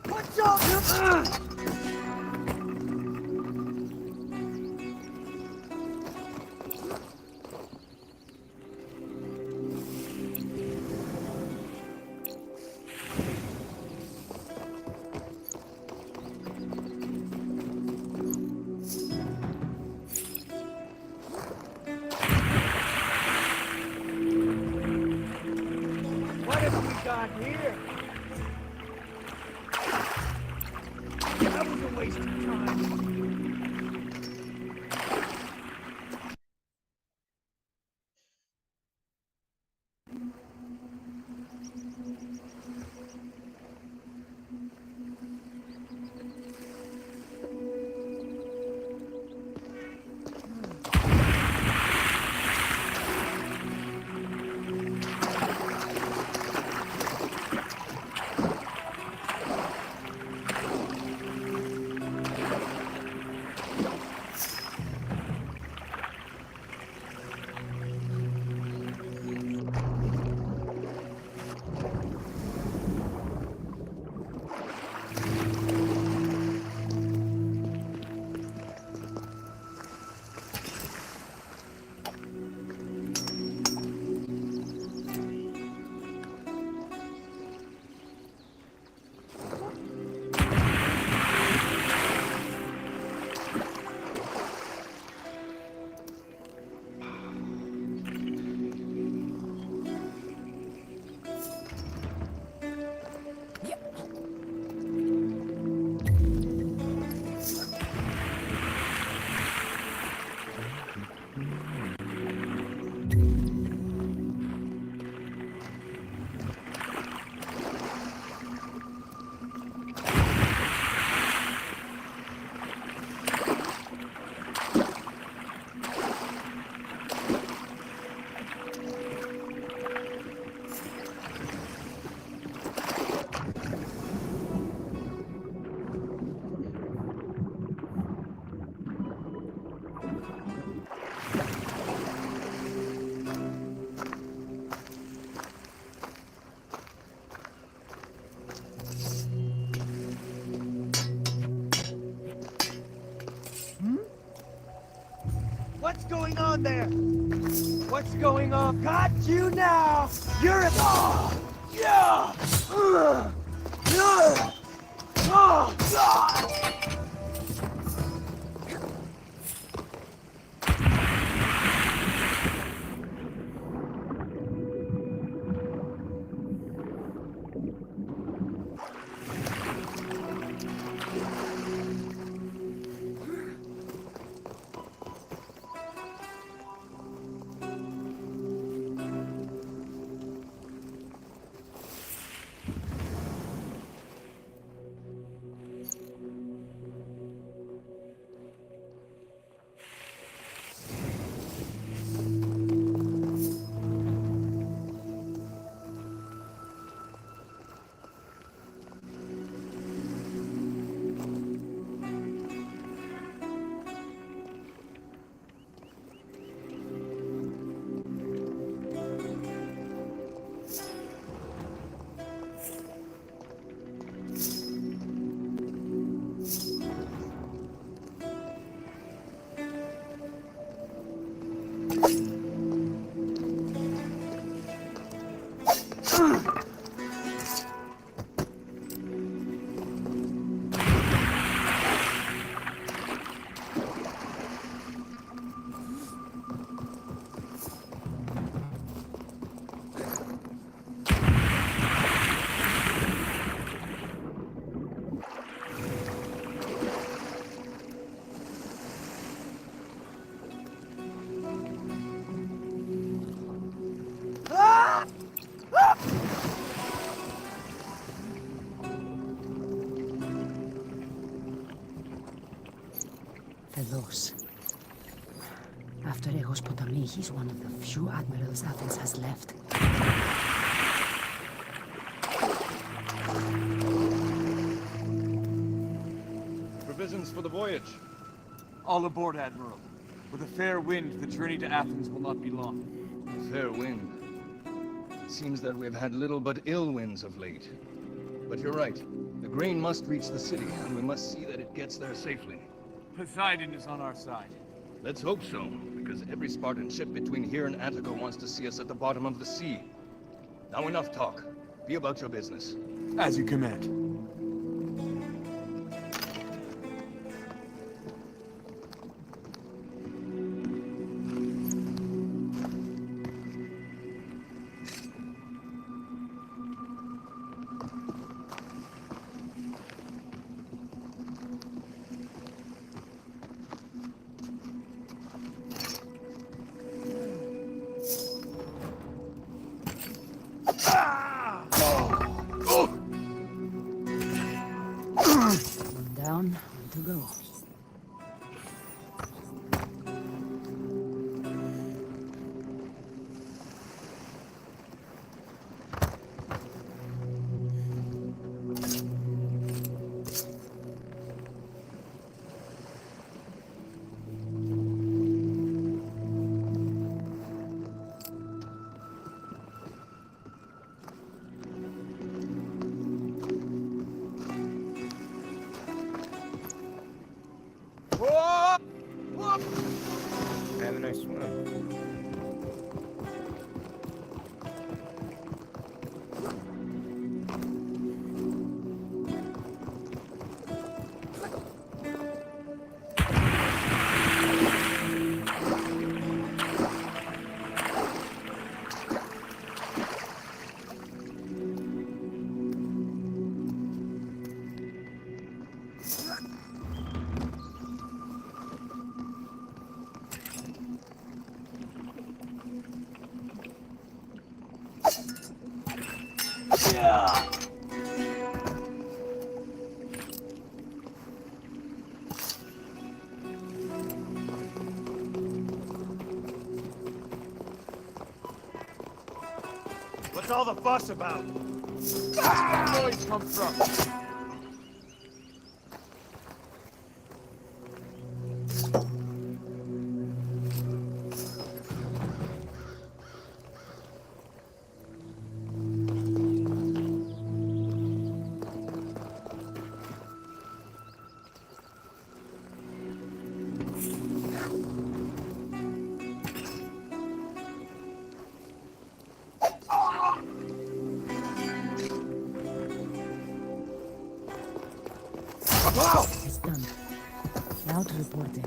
Watch What have we got here? That was a waste of time. What's going on there? What's going on? Got you now! You're a... Oh! Yeah! Oh, God! Velos. After Egos Potami, he's one of the few admirals Athens has left. Provisions for the voyage. All aboard, Admiral. With a fair wind, the journey to Athens will not be long. A fair wind. It seems that we've had little but ill winds of late. But you're right. The grain must reach the city, and we must see that it gets there safely. Poseidon is on our side. Let's hope so, because every Spartan ship between here and Attica wants to see us at the bottom of the sea. Now enough talk. Be about your business. As you command. to go. Have a nice swim. What's all the fuss about? Where's that noise come from? It's done. Now to report in.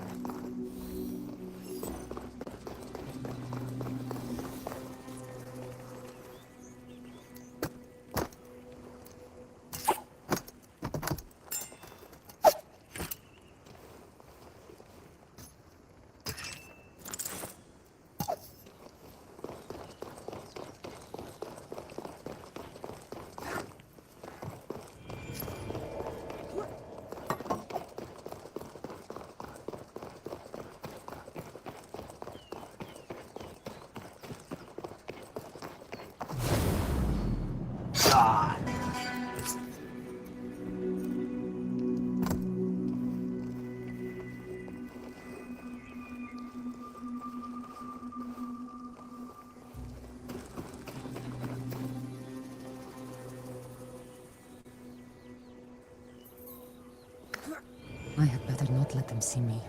I had better not let them see me.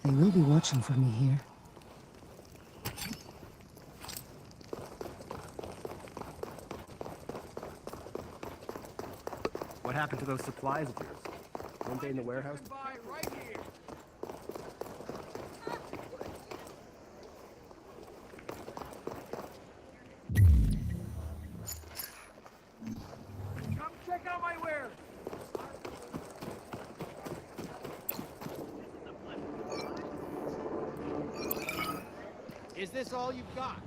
They will be watching for me here. What happened to those supplies of yours? Weren't they in the warehouse? Come check out my wares. Is this all you've got?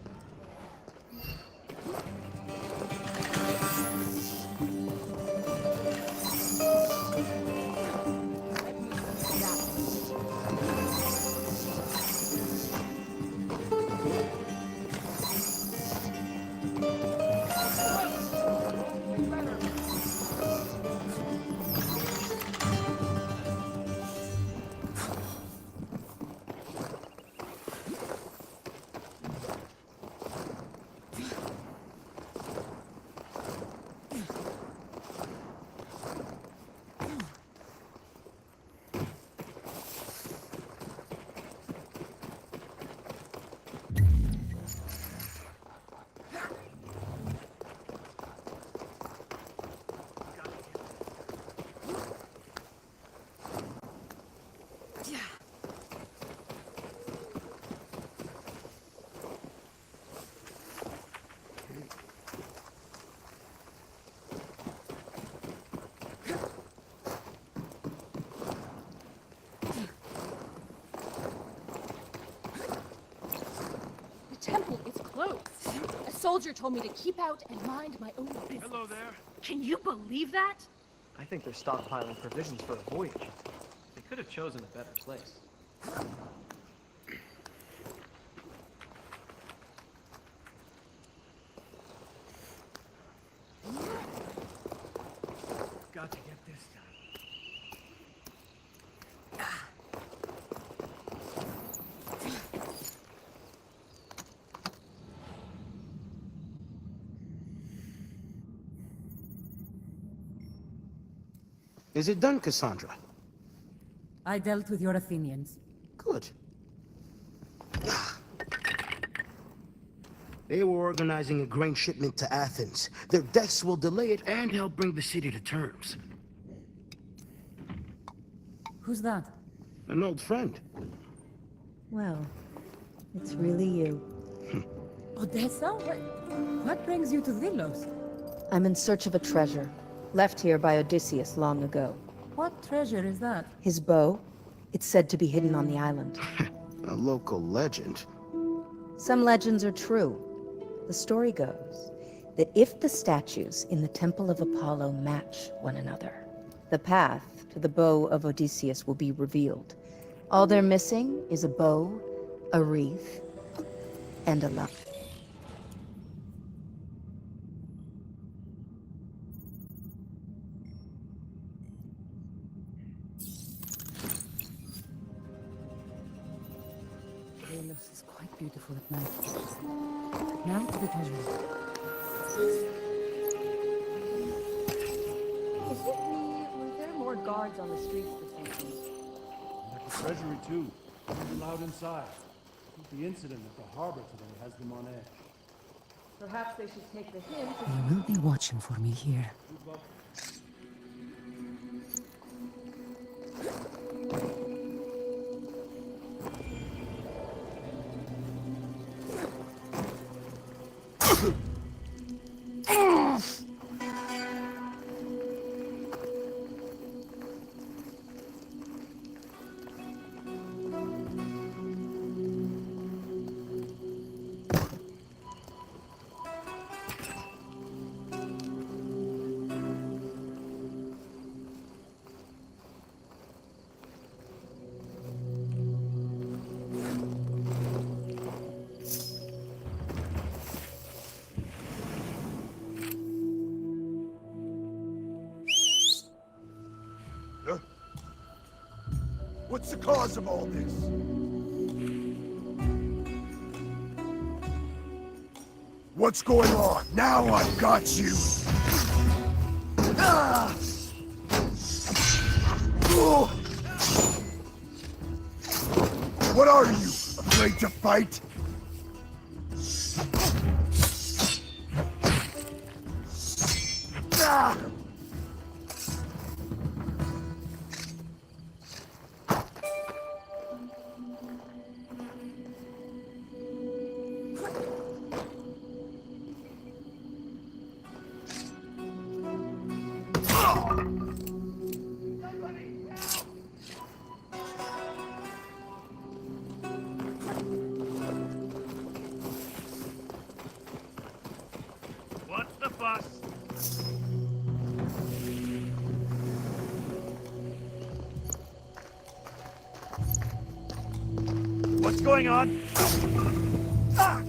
Temple is closed. A soldier told me to keep out and mind my own business. Hello there. Can you believe that? I think they're stockpiling provisions for a voyage. They could have chosen a better place. Got to get this done. Is it done, Cassandra? I dealt with your Athenians. Good. They were organizing a grain shipment to Athens. Their deaths will delay it and help bring the city to terms. Who's that? An old friend. Well, it's really you. Odessa? What brings you to Delos? I'm in search of a treasure, left here by Odysseus long ago. What treasure is that? His bow. It's said to be hidden on the island. A local legend. Some legends are true. The story goes that if the statues in the Temple of Apollo match one another, the path to the bow of Odysseus will be revealed. All they're missing is a bow, a wreath, and a love. Delos is quite beautiful at night. Now to the treasure. Is it me, or were there more guards on the streets this evening? Like the treasury too. They're allowed inside. I think the incident at the harbor today has them on edge. Perhaps they should take the hint. You will be watching for me here. What's the cause of all this? What's going on? Now I've got you! Ah! Oh! What are you, afraid to fight? Ah! us! What's going on? Ah!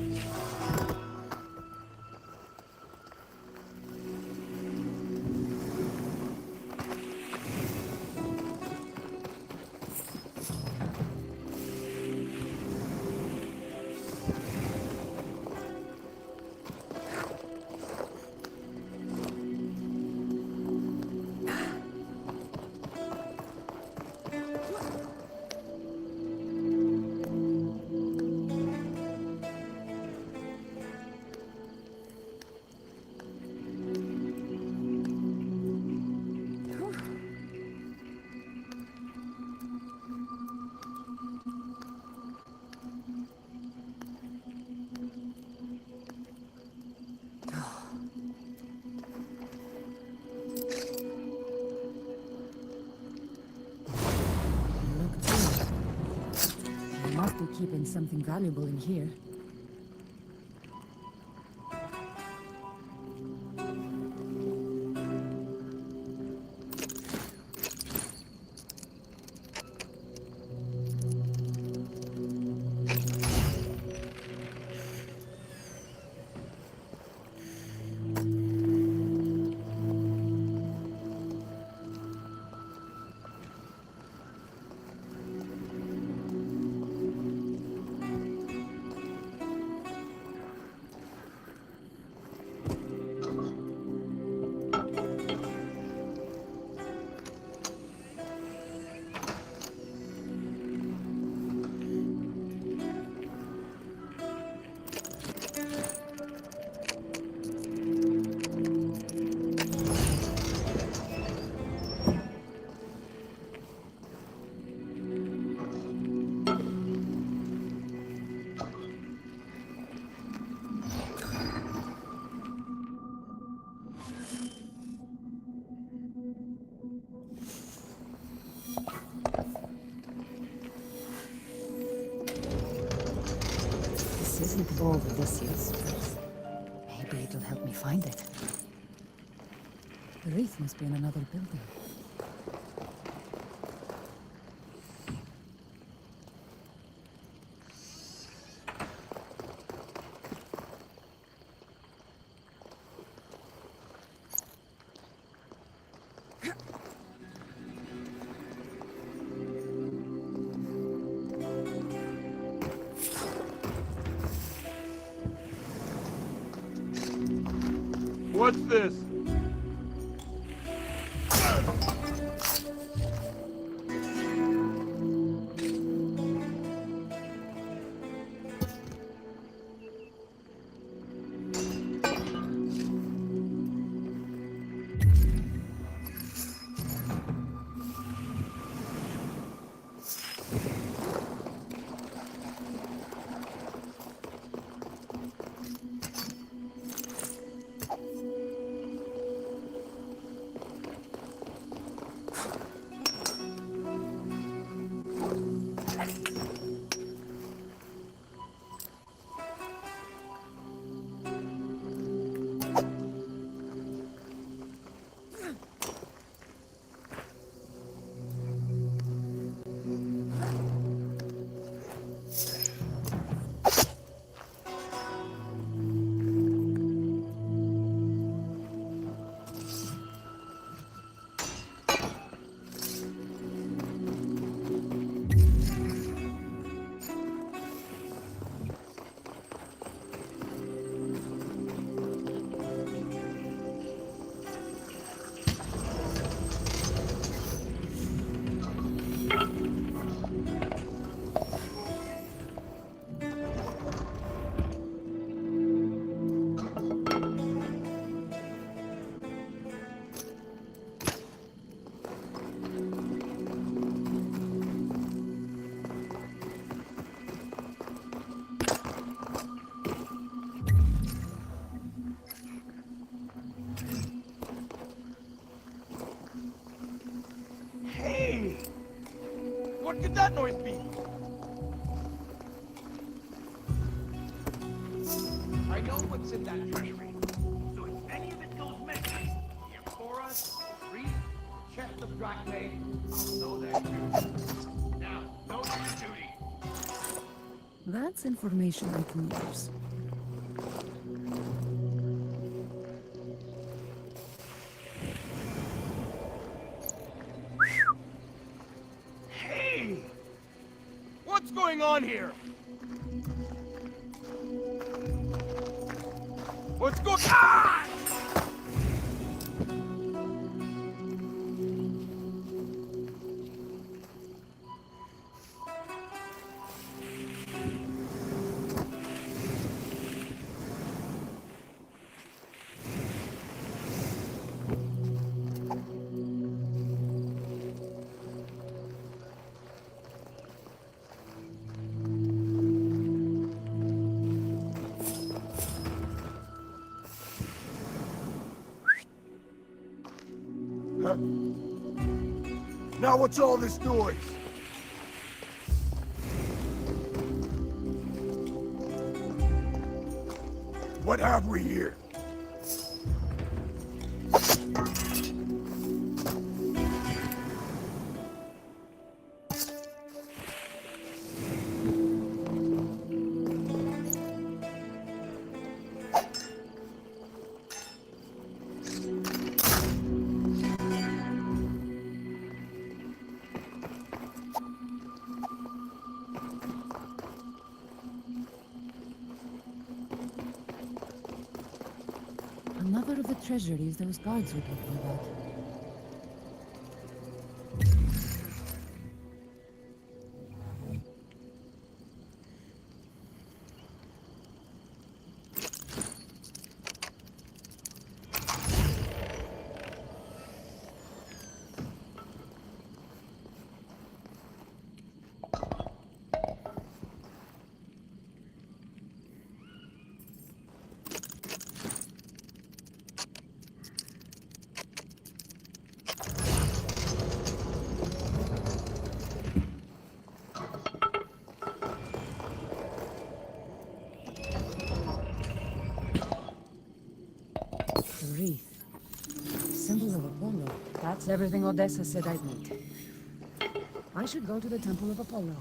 You must be keeping something valuable in here. This isn't the vault Odysseus, but maybe it'll help me find it. The wreath must be in another building. What's this? Hey! What could that noise be? I know what's in that treasury. So if any of it Drachmain. I'll know that too. Now, know your duty. That's information I can use. Hey! What's going on here? What's going on? Now what's all this noise? What have we here? Another of the treasuries those guards were talking about. Wreath. Symbol of Apollo. That's everything Odessa said I'd need. I should go to the Temple of Apollo.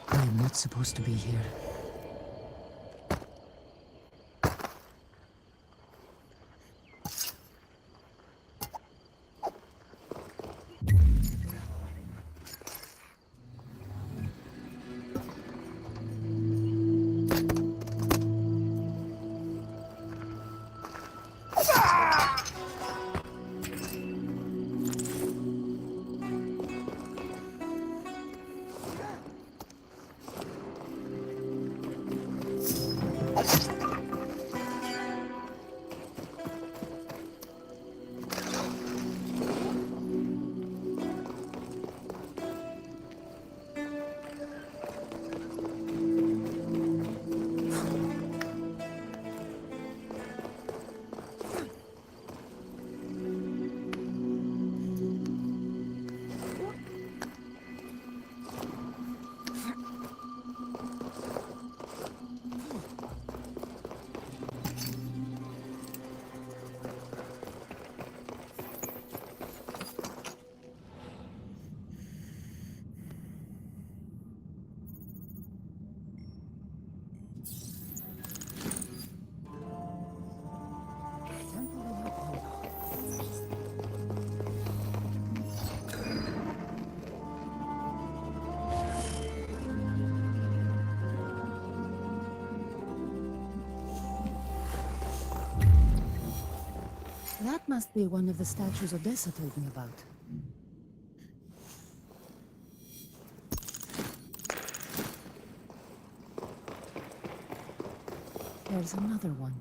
I'm not supposed to be here. That must be one of the statues Odessa told me about. There's another one.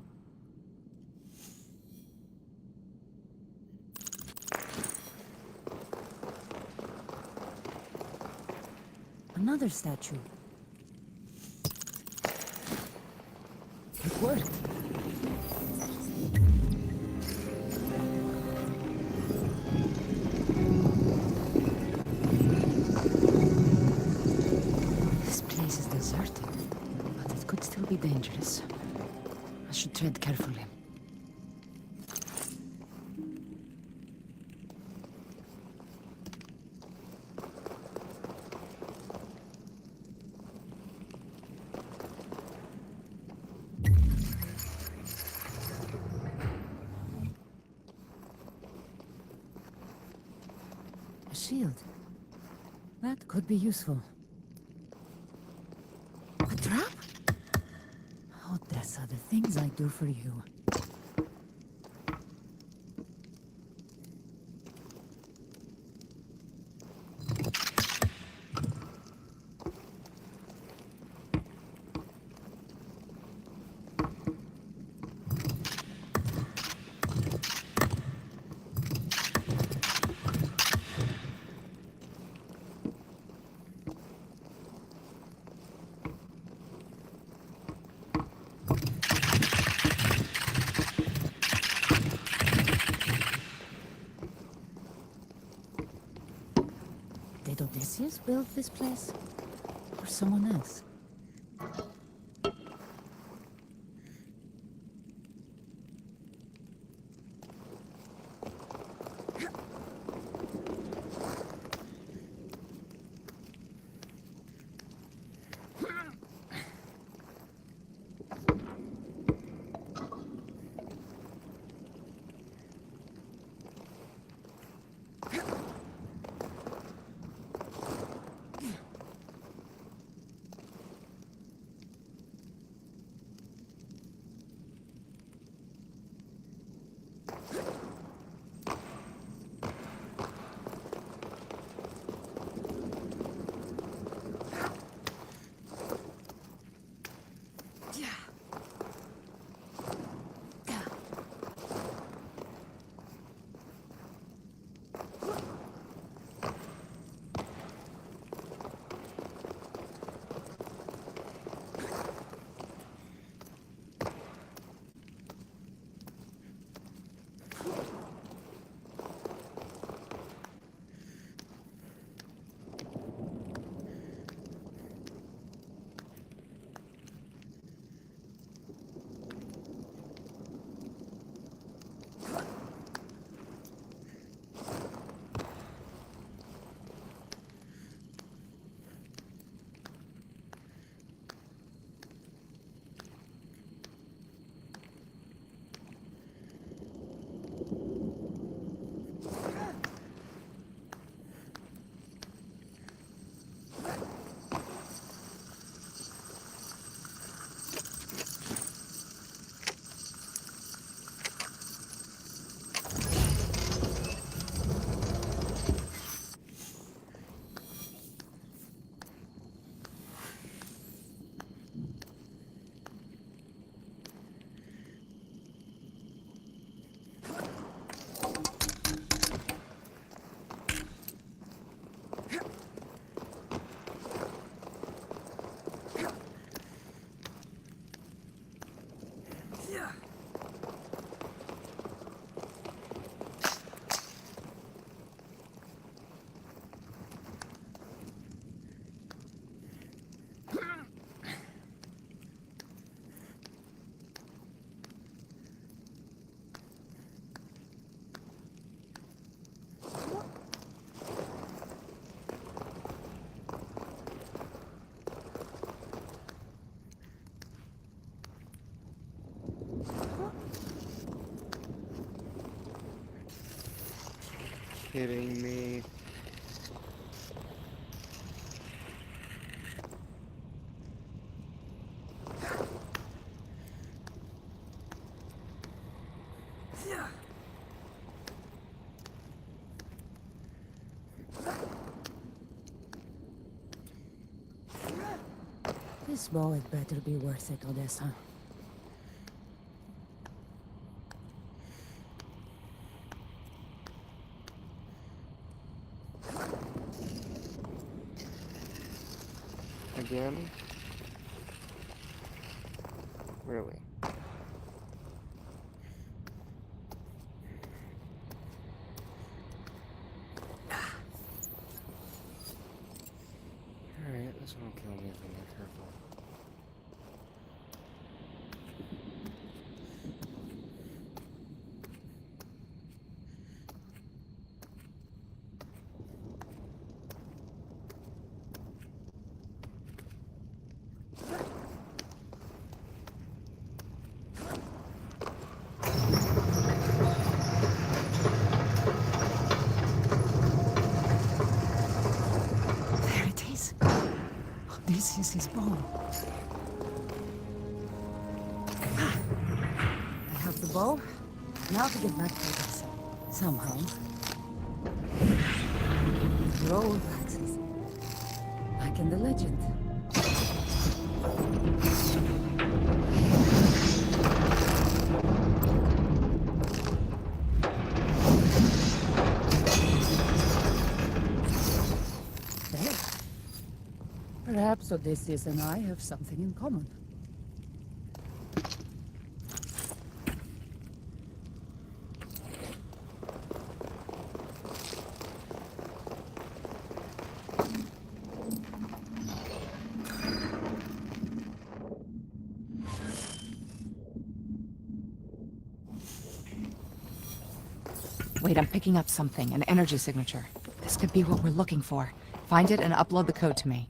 Another statue. It worked. This place is deserted, but it could still be dangerous. I should tread carefully. A shield. That could be useful. A trap? Oh, Odessa, the things I do for you. Did Odysseus build this place? Or someone else? Kidding me? This bow had better be worth it, Odessa. again? Really? Alright, this won't kill me if I'm not careful. There it is. This is his bone. I have the bow. Now to get back to this. Somehow. Roll of axes. Like in the legend. There. Perhaps Odysseus and I have something in common. Wait, I'm picking up something, an energy signature. This could be what we're looking for. Find it and upload the code to me.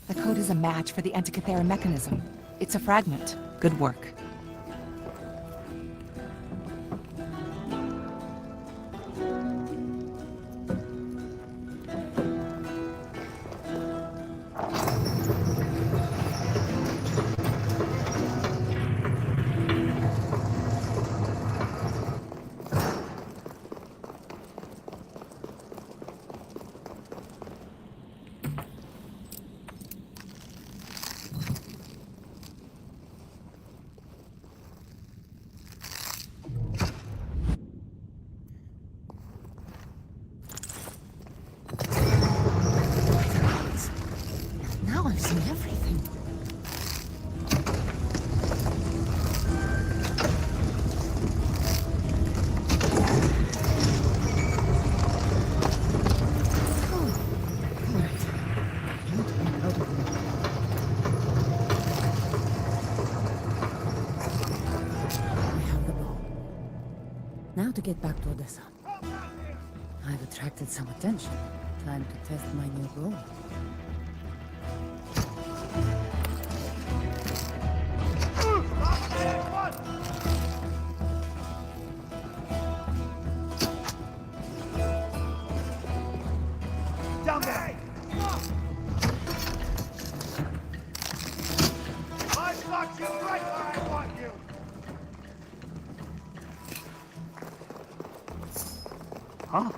The code is a match for the Antikythera mechanism. It's a fragment. Good work. Now I've seen everything. Now to get back to Odessa. I've attracted some attention. Time to test my new bow. Down there! I've got you right where I want you! Huh?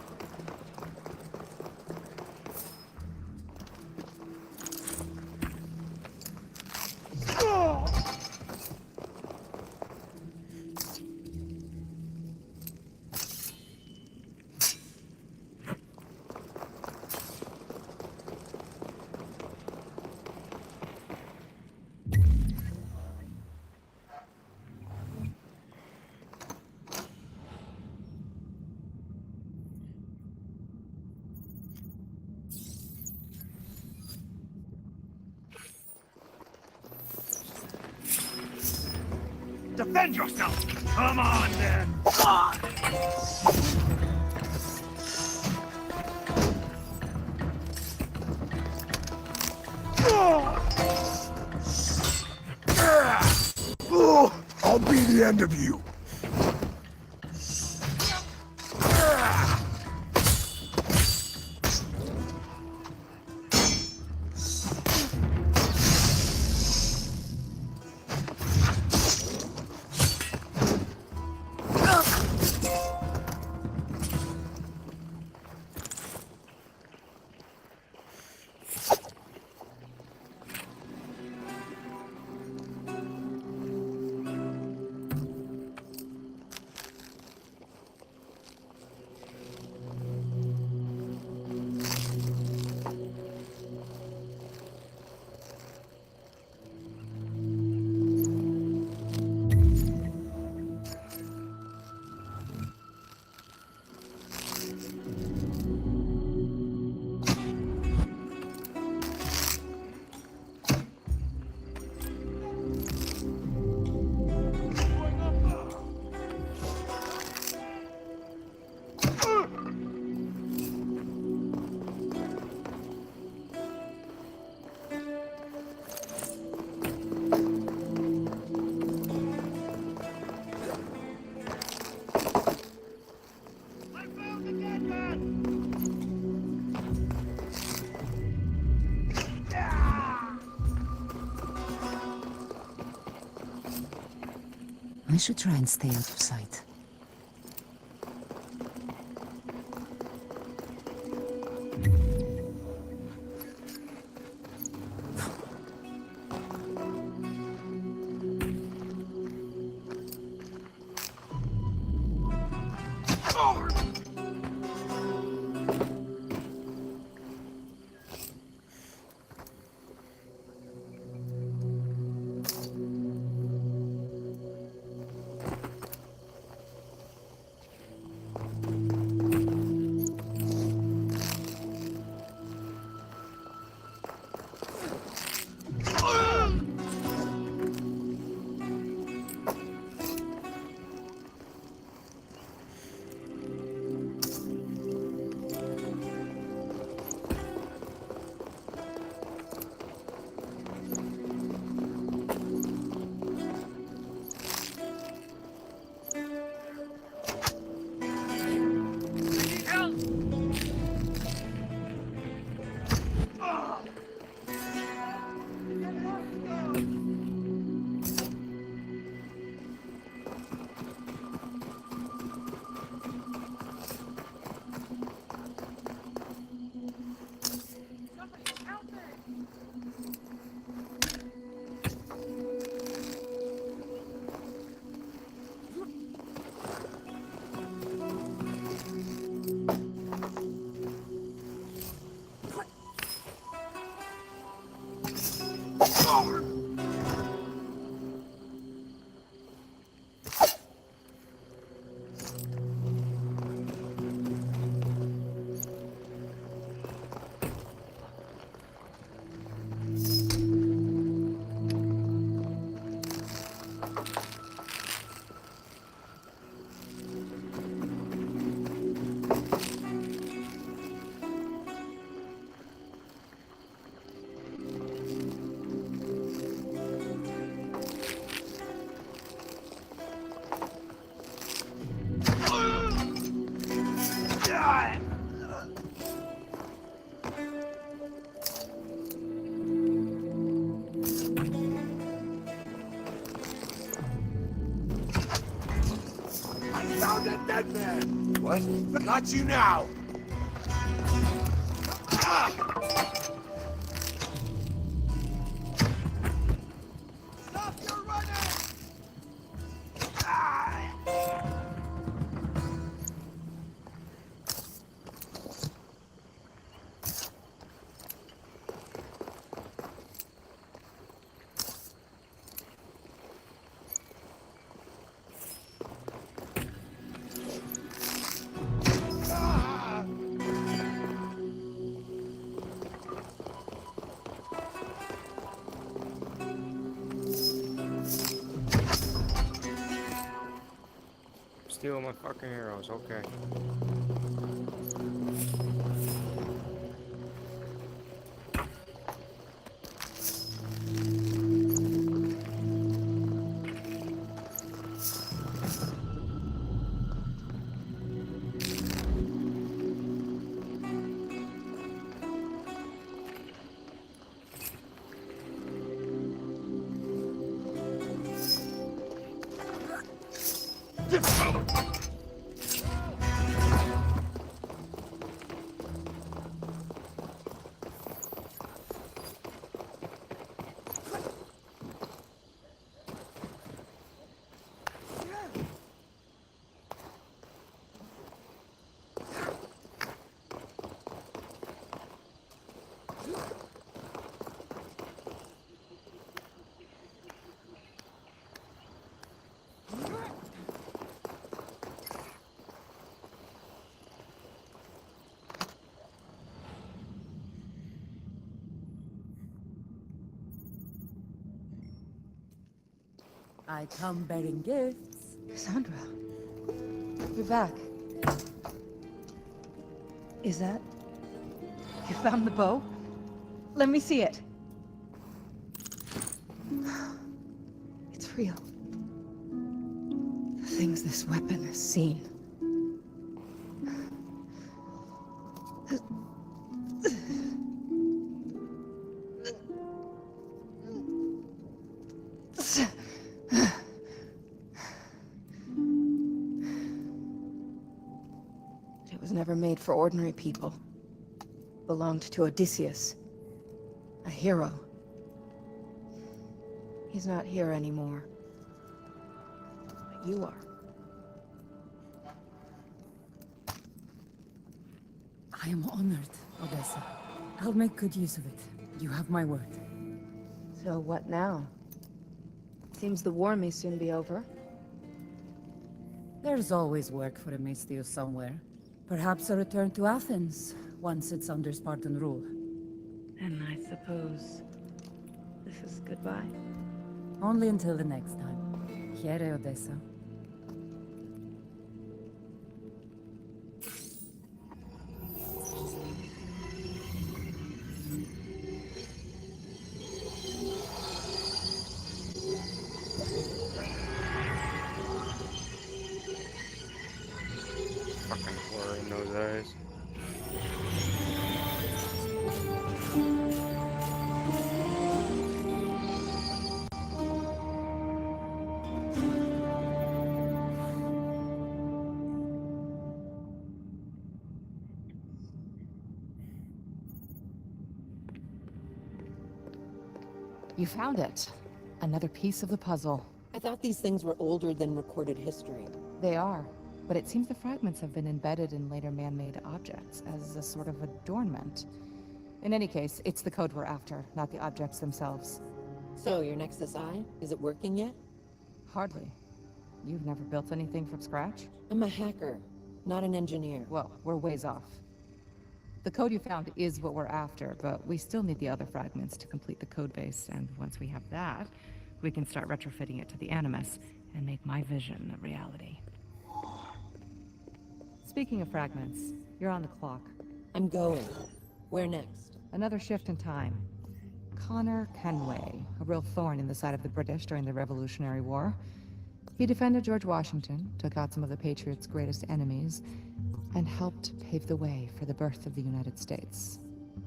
Defend yourself! Come on, then! I'll be the end of you. I should try and stay out of sight. Found a dead man! What? Got you now! Ah! Stop your running! Ah! Steal my fucking heroes, okay. I come bearing gifts. Cassandra, you're back. Is that... You found the bow? Let me see it. It's real. The things this weapon has seen. never made for ordinary people. Belonged to Odysseus. A hero. He's not here anymore. But you are. I am honored, Odessa. I'll make good use of it. You have my word. So what now? Seems the war may soon be over. There's always work for Misthios somewhere. Perhaps a return to Athens, once it's under Spartan rule. And I suppose this is goodbye? Only until the next time. Here, Odessa. Fucking horror in those eyes. You found it. Another piece of the puzzle. I thought these things were older than recorded history. They are, but it seems the fragments have been embedded in later man-made objects as a sort of adornment. In any case, it's the code we're after, not the objects themselves. So, your Nexus Eye, is it working yet? Hardly. You've never built anything from scratch? I'm a hacker, not an engineer. Well, we're ways off. The code you found is what we're after, but we still need the other fragments to complete the codebase, and once we have that, we can start retrofitting it to the Animus and make my vision a reality. Speaking of fragments, you're on the clock. I'm going. Where next? Another shift in time. Connor Kenway, a real thorn in the side of the British during the Revolutionary War. He defended George Washington, took out some of the Patriots' greatest enemies, and helped pave the way for the birth of the United States.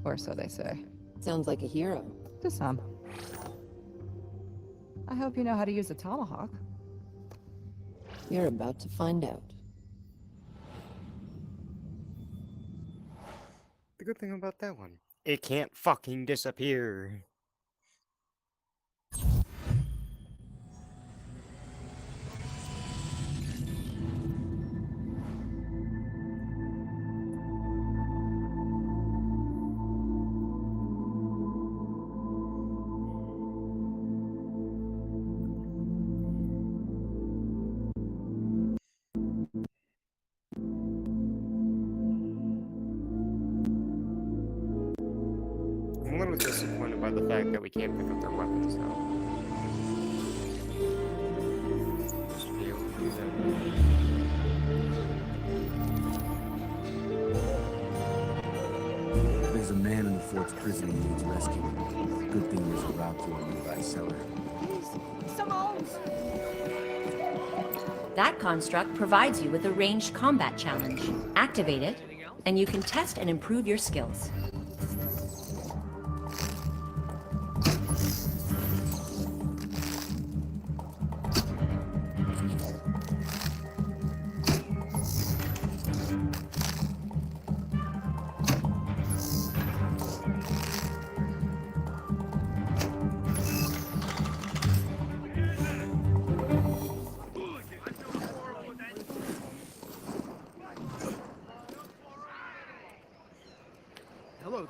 Or so they say. Sounds like a hero. To some. I hope you know how to use a tomahawk. You're about to find out. The good thing about that one, it can't fucking disappear. I'm a little disappointed by the fact that we can't pick up their weapons, though. Just be able to do that. There's a man in the fort's prison who needs rescuing. Good thing there's a route to a nearby cellar. That construct provides you with a ranged combat challenge. Activate it, and you can test and improve your skills. Hello,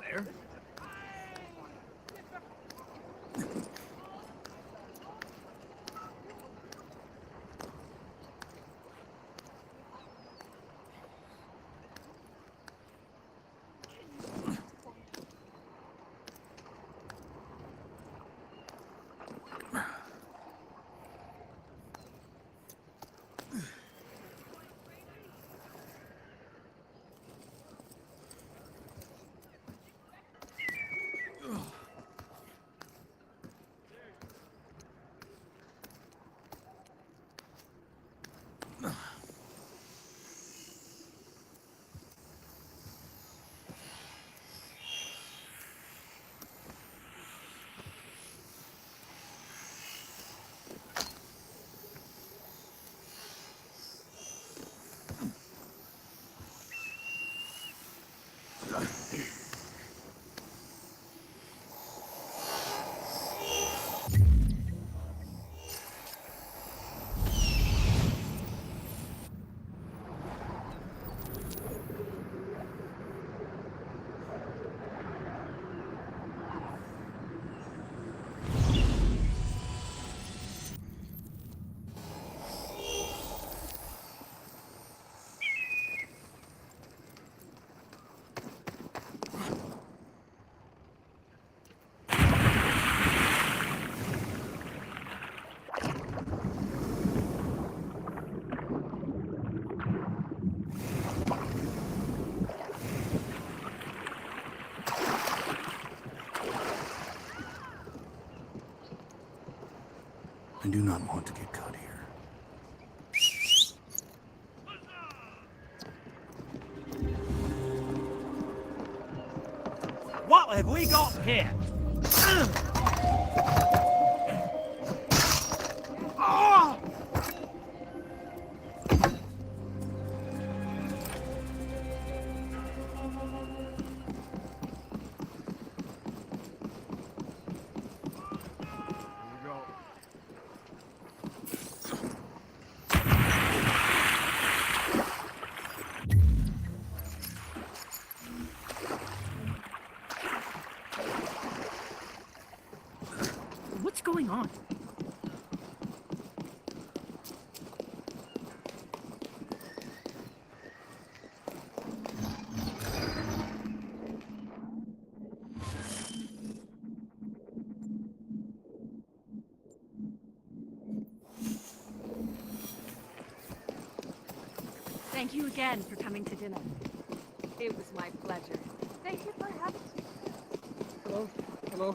do not want to get caught here. What have we got here? Oh! What's going on? Thank you again for coming to dinner. It was my pleasure. Thank you for having me. Hello? Hello?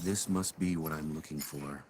This must be what I'm looking for.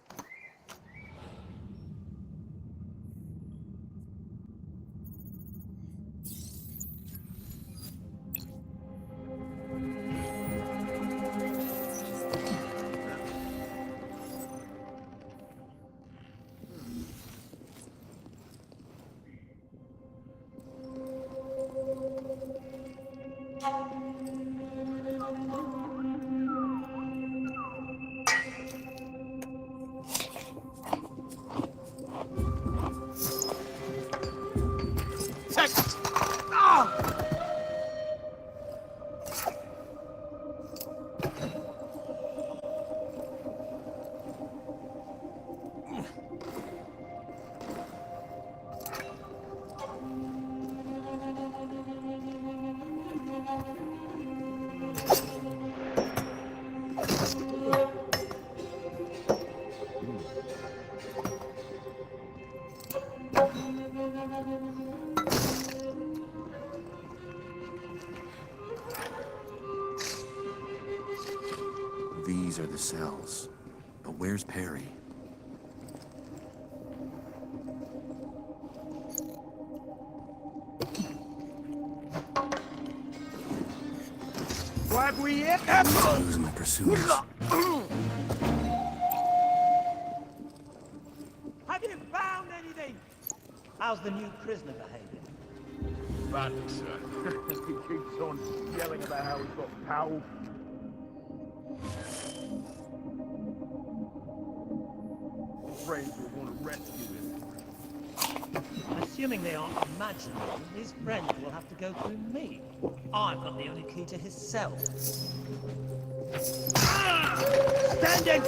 These are the cells. But where's Perry? What have we hit? I'm losing my pursuers. Have you found anything? How's the new prisoner behaving? But, he keeps on yelling about how he's got power. Friends will want to rescue him. Assuming they aren't imaginary, his friends will have to go through me. I've got the only key to his cell. Standing!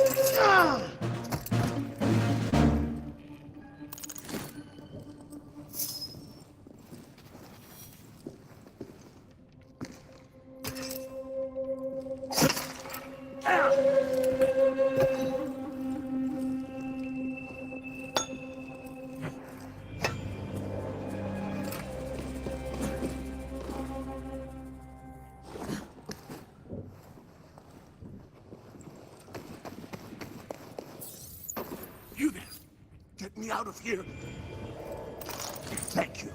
You there! Get me out of here! Thank you.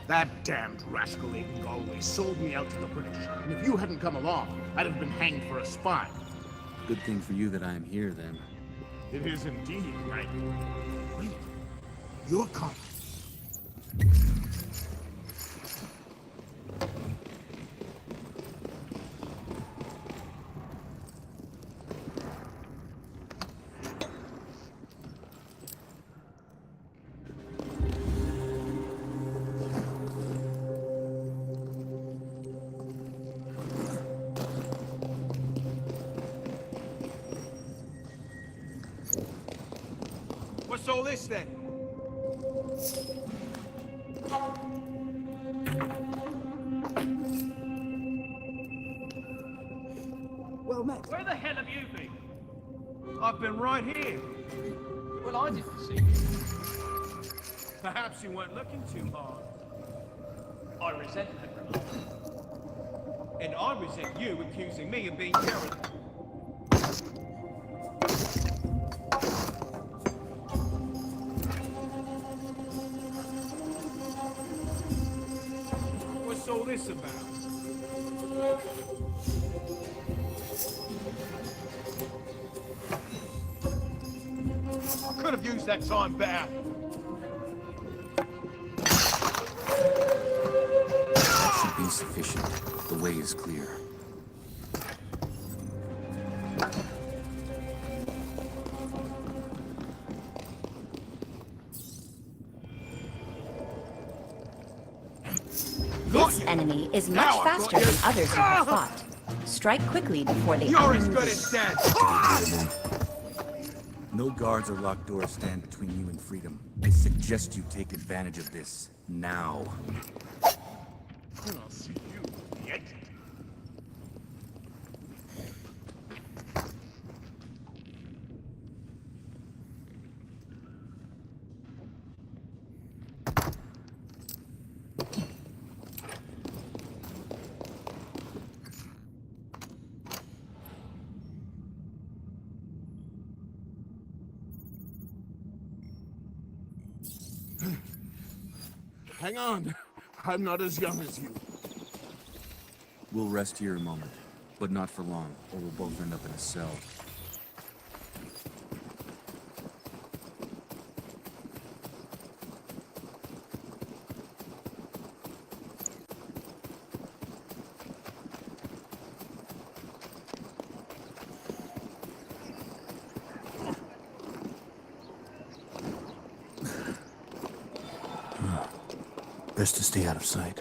That damned rascal Aiden Galway sold me out to the British, and if you hadn't come along, I'd have been hanged for a spy. Good thing for you that I am here, then. It is indeed, right? Wait. You're coming. What's all this then? Well met. Where the hell have you been? I've been right here. Well, I didn't see you. Perhaps you weren't looking too hard. I resent that remark. And I resent you accusing me of being careless. this about? I could have used that time better. That should be sufficient. The way is clear. This enemy is much faster than others you have fought. Strike quickly before they You're as good as dead. No guards or locked doors stand between you and freedom. I suggest you take advantage of this now. I'll see you at the exit. Hang on. I'm not as young as you. We'll rest here a moment, but not for long, or we'll both end up in a cell. Best to stay out of sight.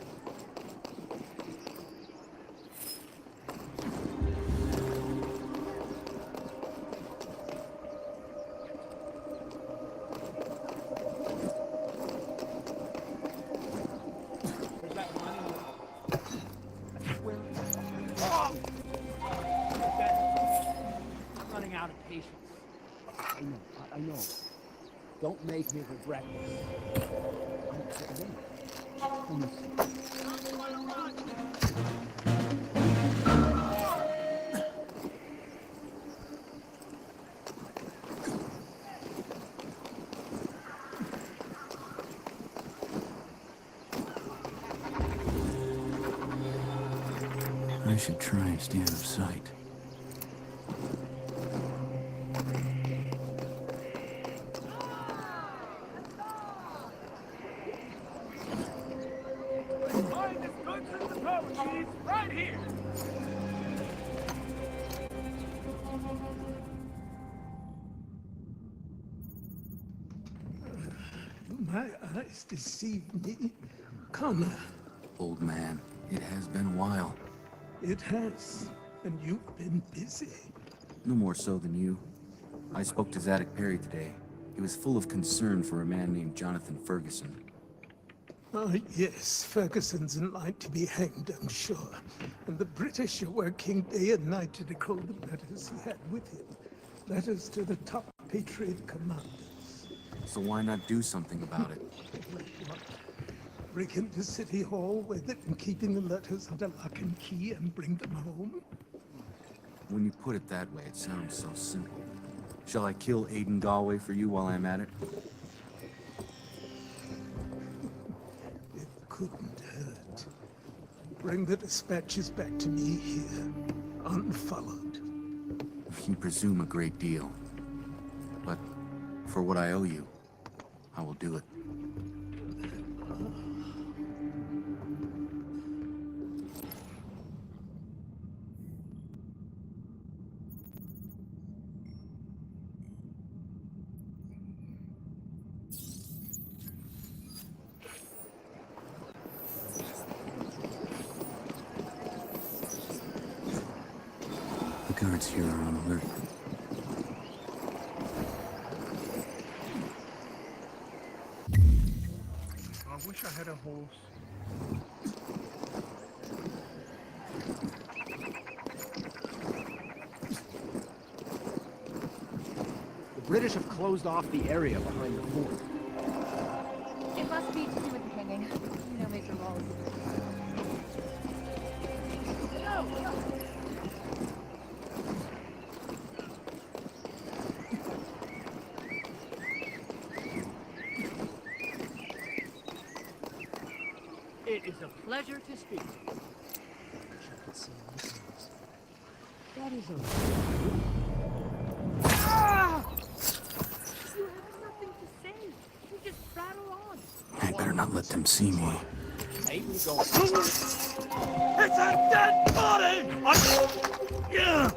I'm running out of patience. I know. Don't make me regret this. I should try and stay out of sight. Find as good as the poetry right here. My eyes deceive me. Connor. Old man, it has been a while. It has. And you've been busy. No more so than you. I spoke to Zadok Perry today. He was full of concern for a man named Jonathan Ferguson. Oh, yes, Ferguson's like to be hanged, I'm sure. And the British are working day and night to decode the letters he had with him. Letters to the top Patriot commanders. So why not do something about it? What? Break into City Hall with it and keeping the letters under lock and key and bring them home? When you put it that way, it sounds so simple. Shall I kill Aiden Galway for you while I'm at it? It couldn't hurt. Bring the dispatches back to me here, unfollowed. You presume a great deal. But for what I owe you, I will do it. The guards here are on alert. I wish I had a horse. The British have closed off the area behind the fort. It must be to do with the hanging. You know, Major Wallace. It is a pleasure to speak to you. That is a... Ah! You have nothing to say. You just rattle on. I better not let them see me. It's a dead body! Yeah!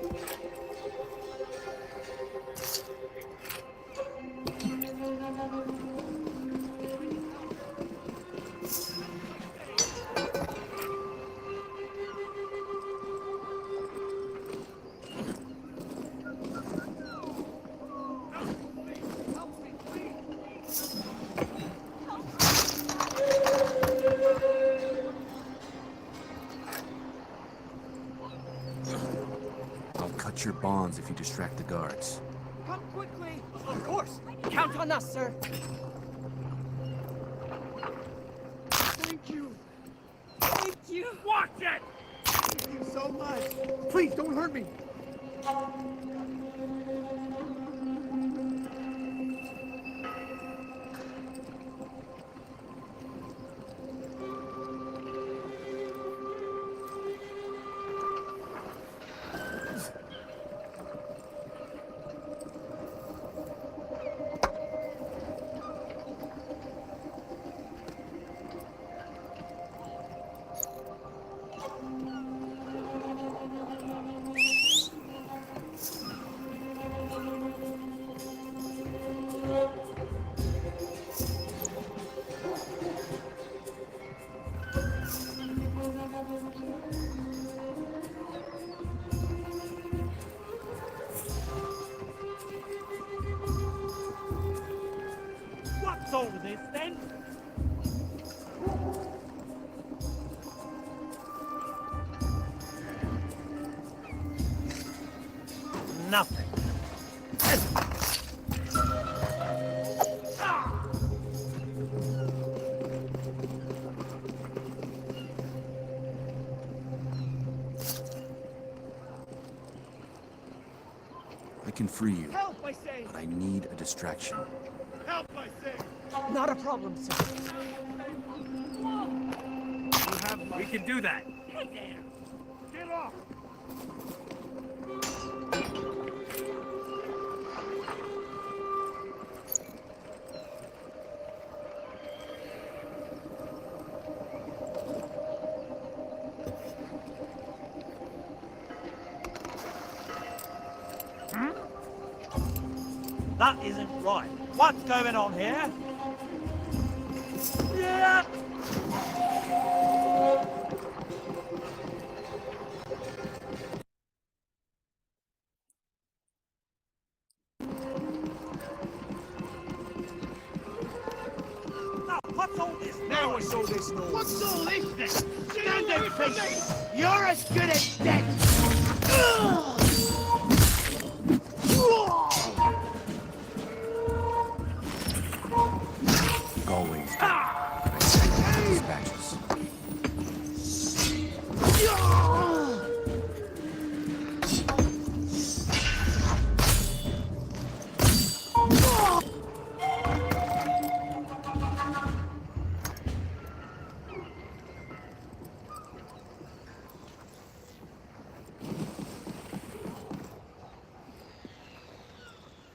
I'll cut your bonds if you distract the guards. Come quickly! Of course! Count on us, sir! Thank you! Thank you! Watch it! Thank you so much! Please, don't hurt me! What's all of this, then? Nothing. I can free you, Help, I say! but I need a distraction. Help, I say! Not a problem, sir. We can do that. Hey there! Get off! That isn't right. What's going on here? Yeah! Now, what's all this noise? Now what's all this noise? What's all this then? Stand there, face! You're as good as dead! Galway's dead. I sent you dispatches.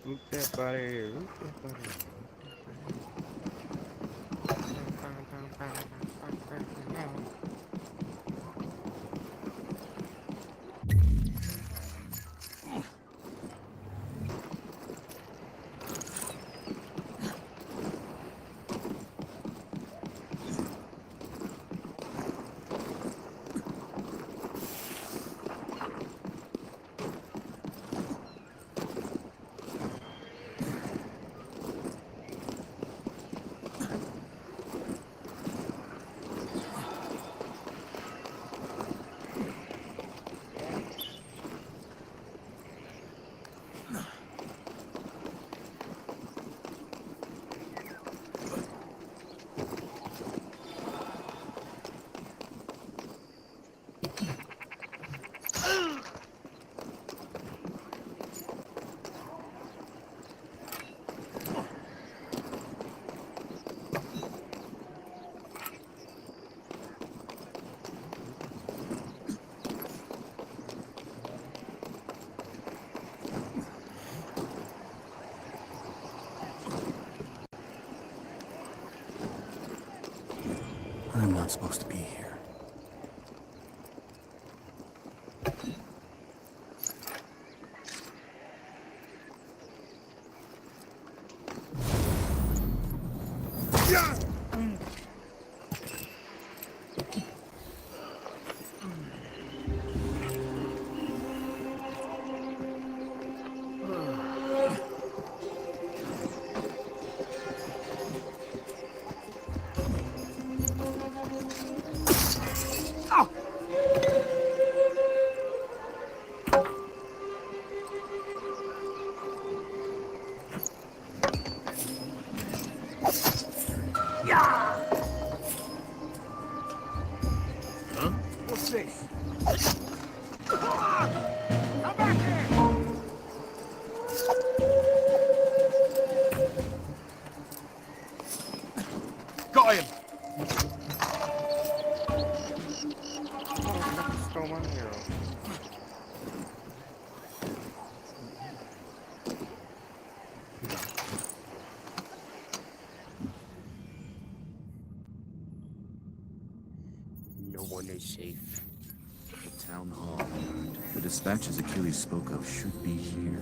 Oop that body, oop that body. not supposed to be here. What's this? Got him! Stole my hero. No one is safe. The town hall. The dispatches Achilles spoke of should be here.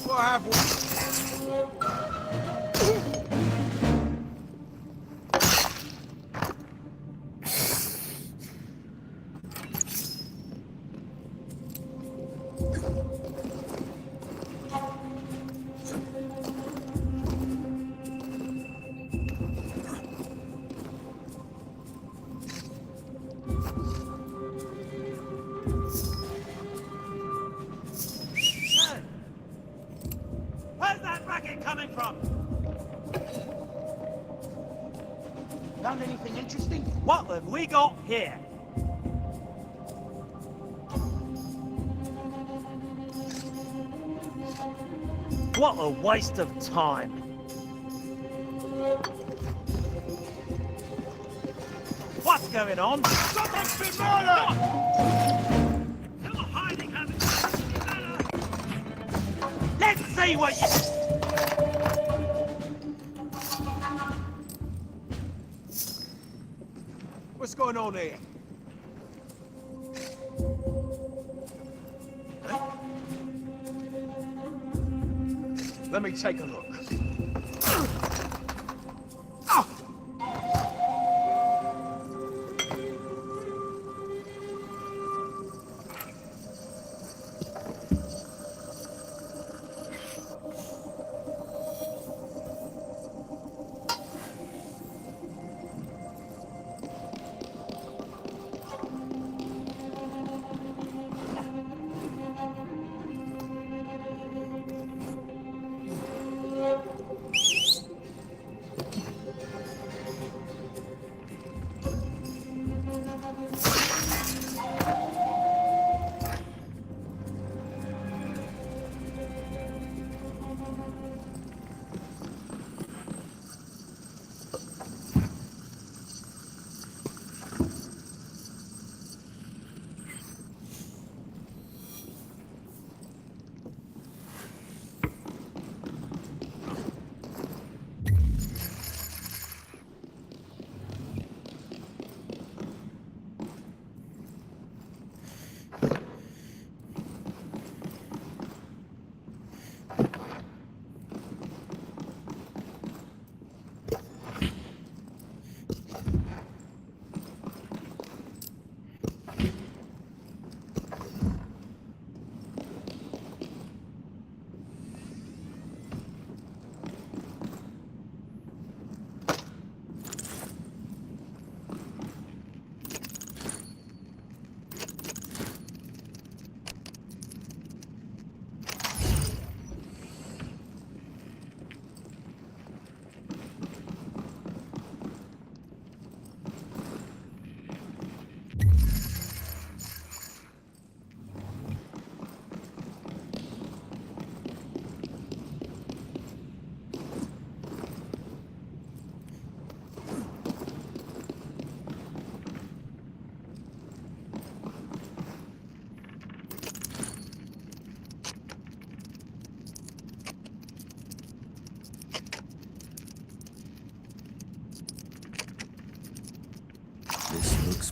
What have we? Where's that racket coming from? Found anything interesting? What have we got here? What a waste of time. What's going on? Someone's been murdered! You're hiding, haven't you? Let's see what you... What's going on here? Let me take a look.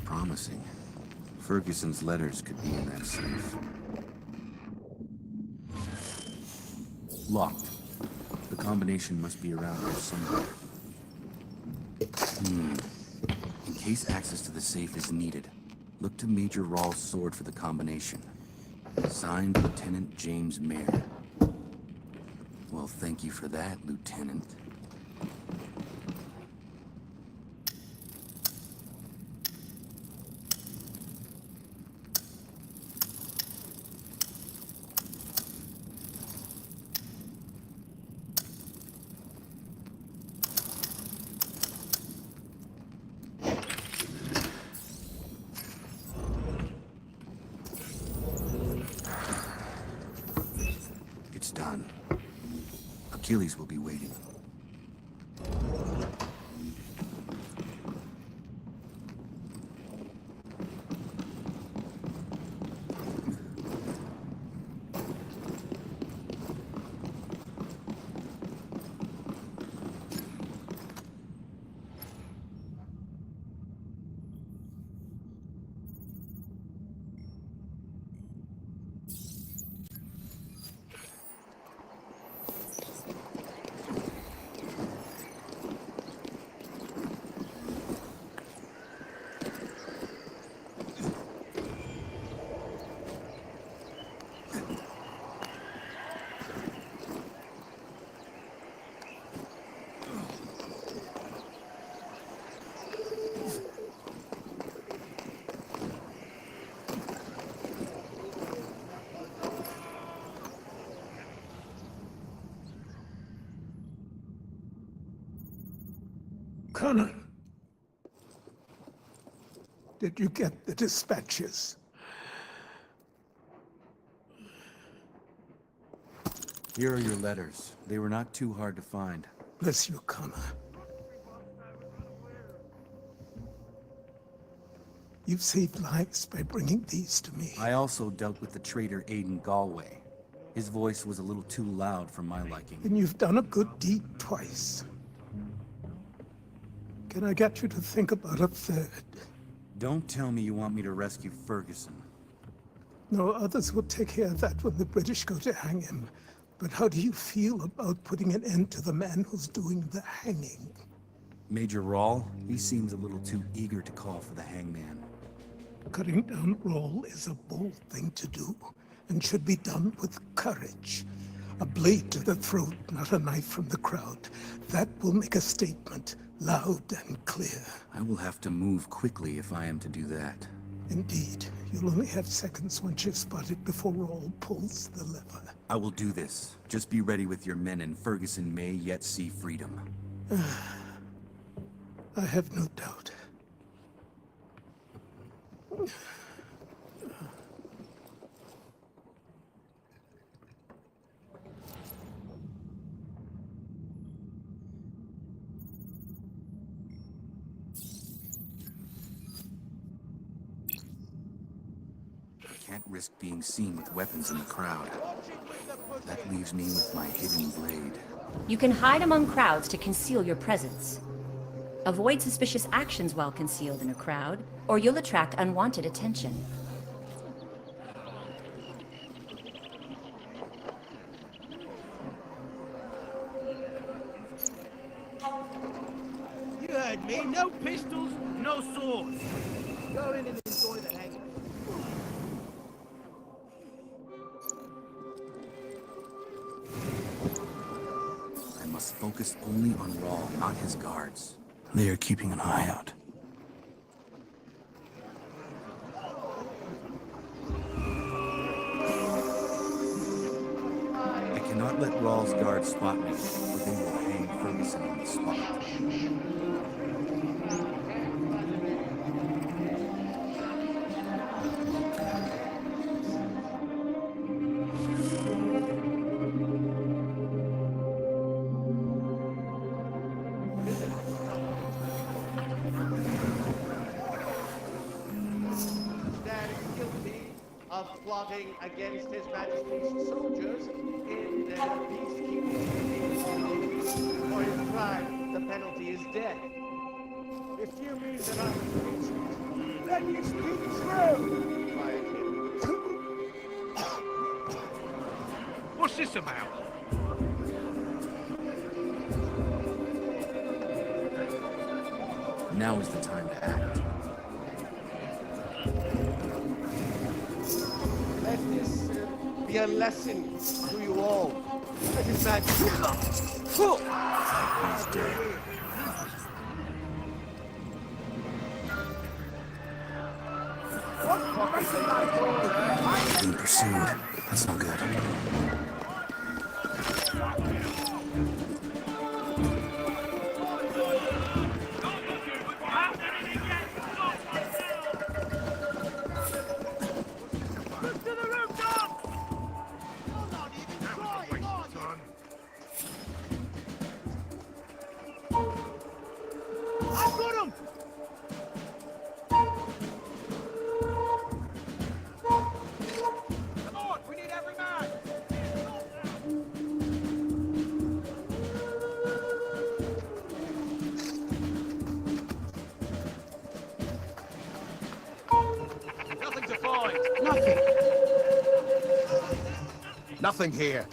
promising. Ferguson's letters could be in that safe. Locked. The combination must be around here somewhere. In case access to the safe is needed, look to Major Rawls' sword for the combination. Signed, Lieutenant James Mayer. Well, thank you for that, Lieutenant. It's done. Achilles will be waiting. Connor, did you get the dispatches? Here are your letters. They were not too hard to find. Bless you, Connor. You've saved lives by bringing these to me. I also dealt with the traitor Aidan Galway. His voice was a little too loud for my liking. And you've done a good deed twice. Can I get you to think about a third? Don't tell me you want me to rescue Ferguson. No, others will take care of that when the British go to hang him. But how do you feel about putting an end to the man who's doing the hanging? Major Rawl? He seems a little too eager to call for the hangman. Cutting down Rawl is a bold thing to do, and should be done with courage. A blade to the throat, not a knife from the crowd. That will make a statement, loud and clear. I will have to move quickly if I am to do that. Indeed. You'll only have seconds once you're spotted before Rawl pulls the lever. I will do this. Just be ready with your men, and Ferguson may yet see freedom. I have no doubt. Can't risk being seen with weapons in the crowd. That leaves me with my hidden blade. You can hide among crowds to conceal your presence. Avoid suspicious actions while concealed in a crowd, or you'll attract unwanted attention. You heard me. No pistols, no swords. Go in and enjoy the hanging. I must focus only on Rawl, not his guards. They are keeping an eye out. I cannot let Rawl's guards spot me, or they will hang Ferguson on the spot. Plotting against His Majesty's soldiers in their peacekeeping. For his crime, the penalty is death. If you mean that I'm innocent, Let you speak through! What's this about? Now is the time to act. Let this be a lesson to you all. Let his majesty. He's dead. Being pursued. That's no good. I've got him! Come on, we need every man! Nothing to find! Nothing. Nothing here.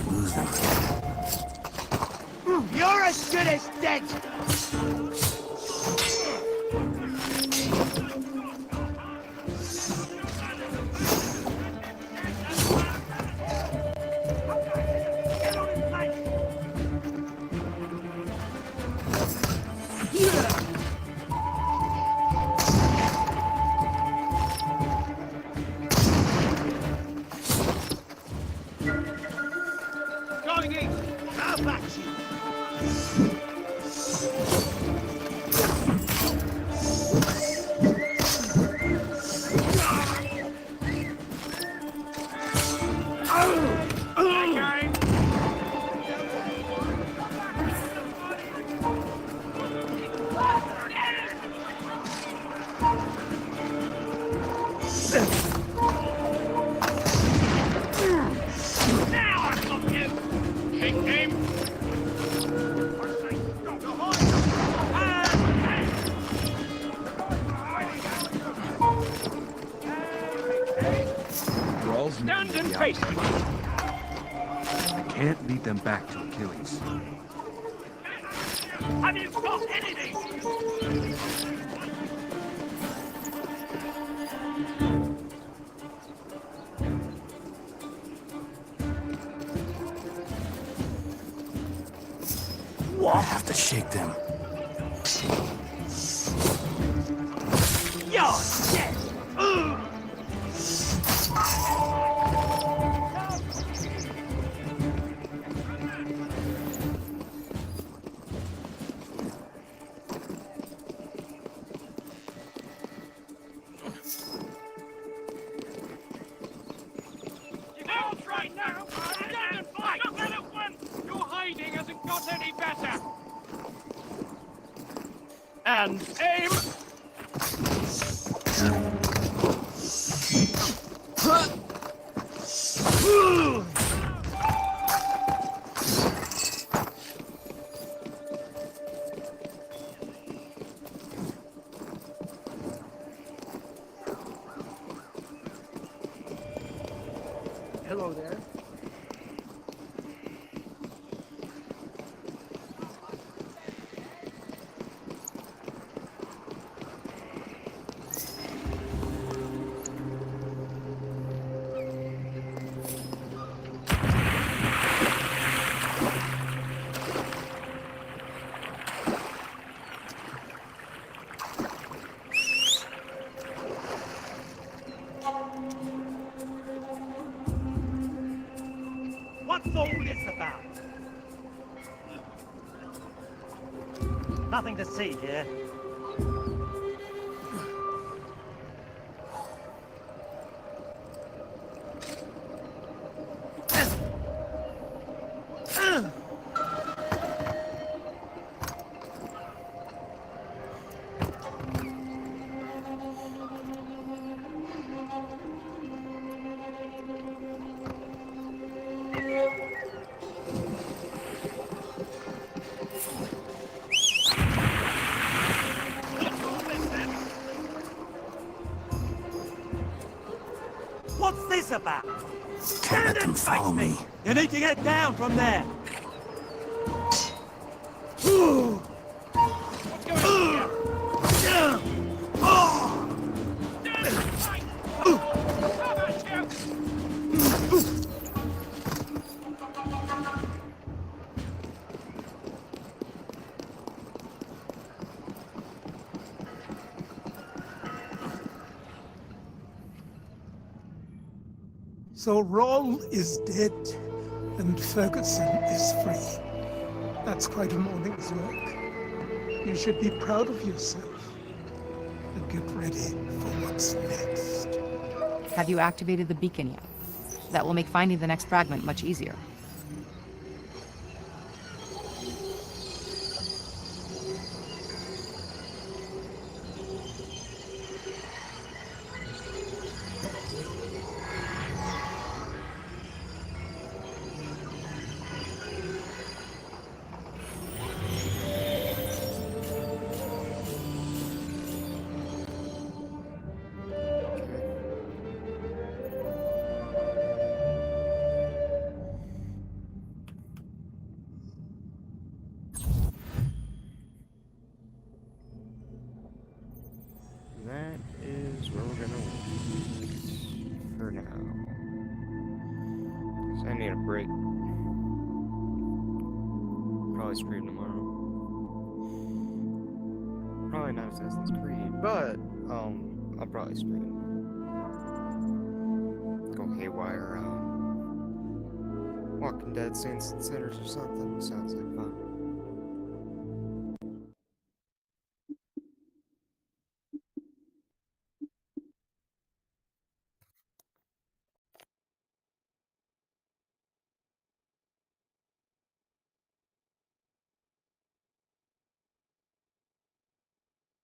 Lose them. You're as good as dead! Going in! How back you! Now I've got you! King him! Rawls Stand and face me! I can't lead them back to Achilles. Have you got anything? I have to shake them. You're dead! Out right now! Stand and fight! Your hiding hasn't got any better! And aim! Hello there. What's all this about? Nothing to see here. What's this about? Can't let them follow me. You need to get down from there. What's going on here? So Roll is dead, and Ferguson is free. That's quite a morning's work. You should be proud of yourself, and get ready for what's next. Have you activated the beacon yet? That will make finding the next fragment much easier. That is where we're gonna wait for now. So I need a break. Probably stream tomorrow. Probably not Assassin's Creed, but I'll probably stream. Go haywire around Walking Dead Saints and Sinners or something. Sounds like fun.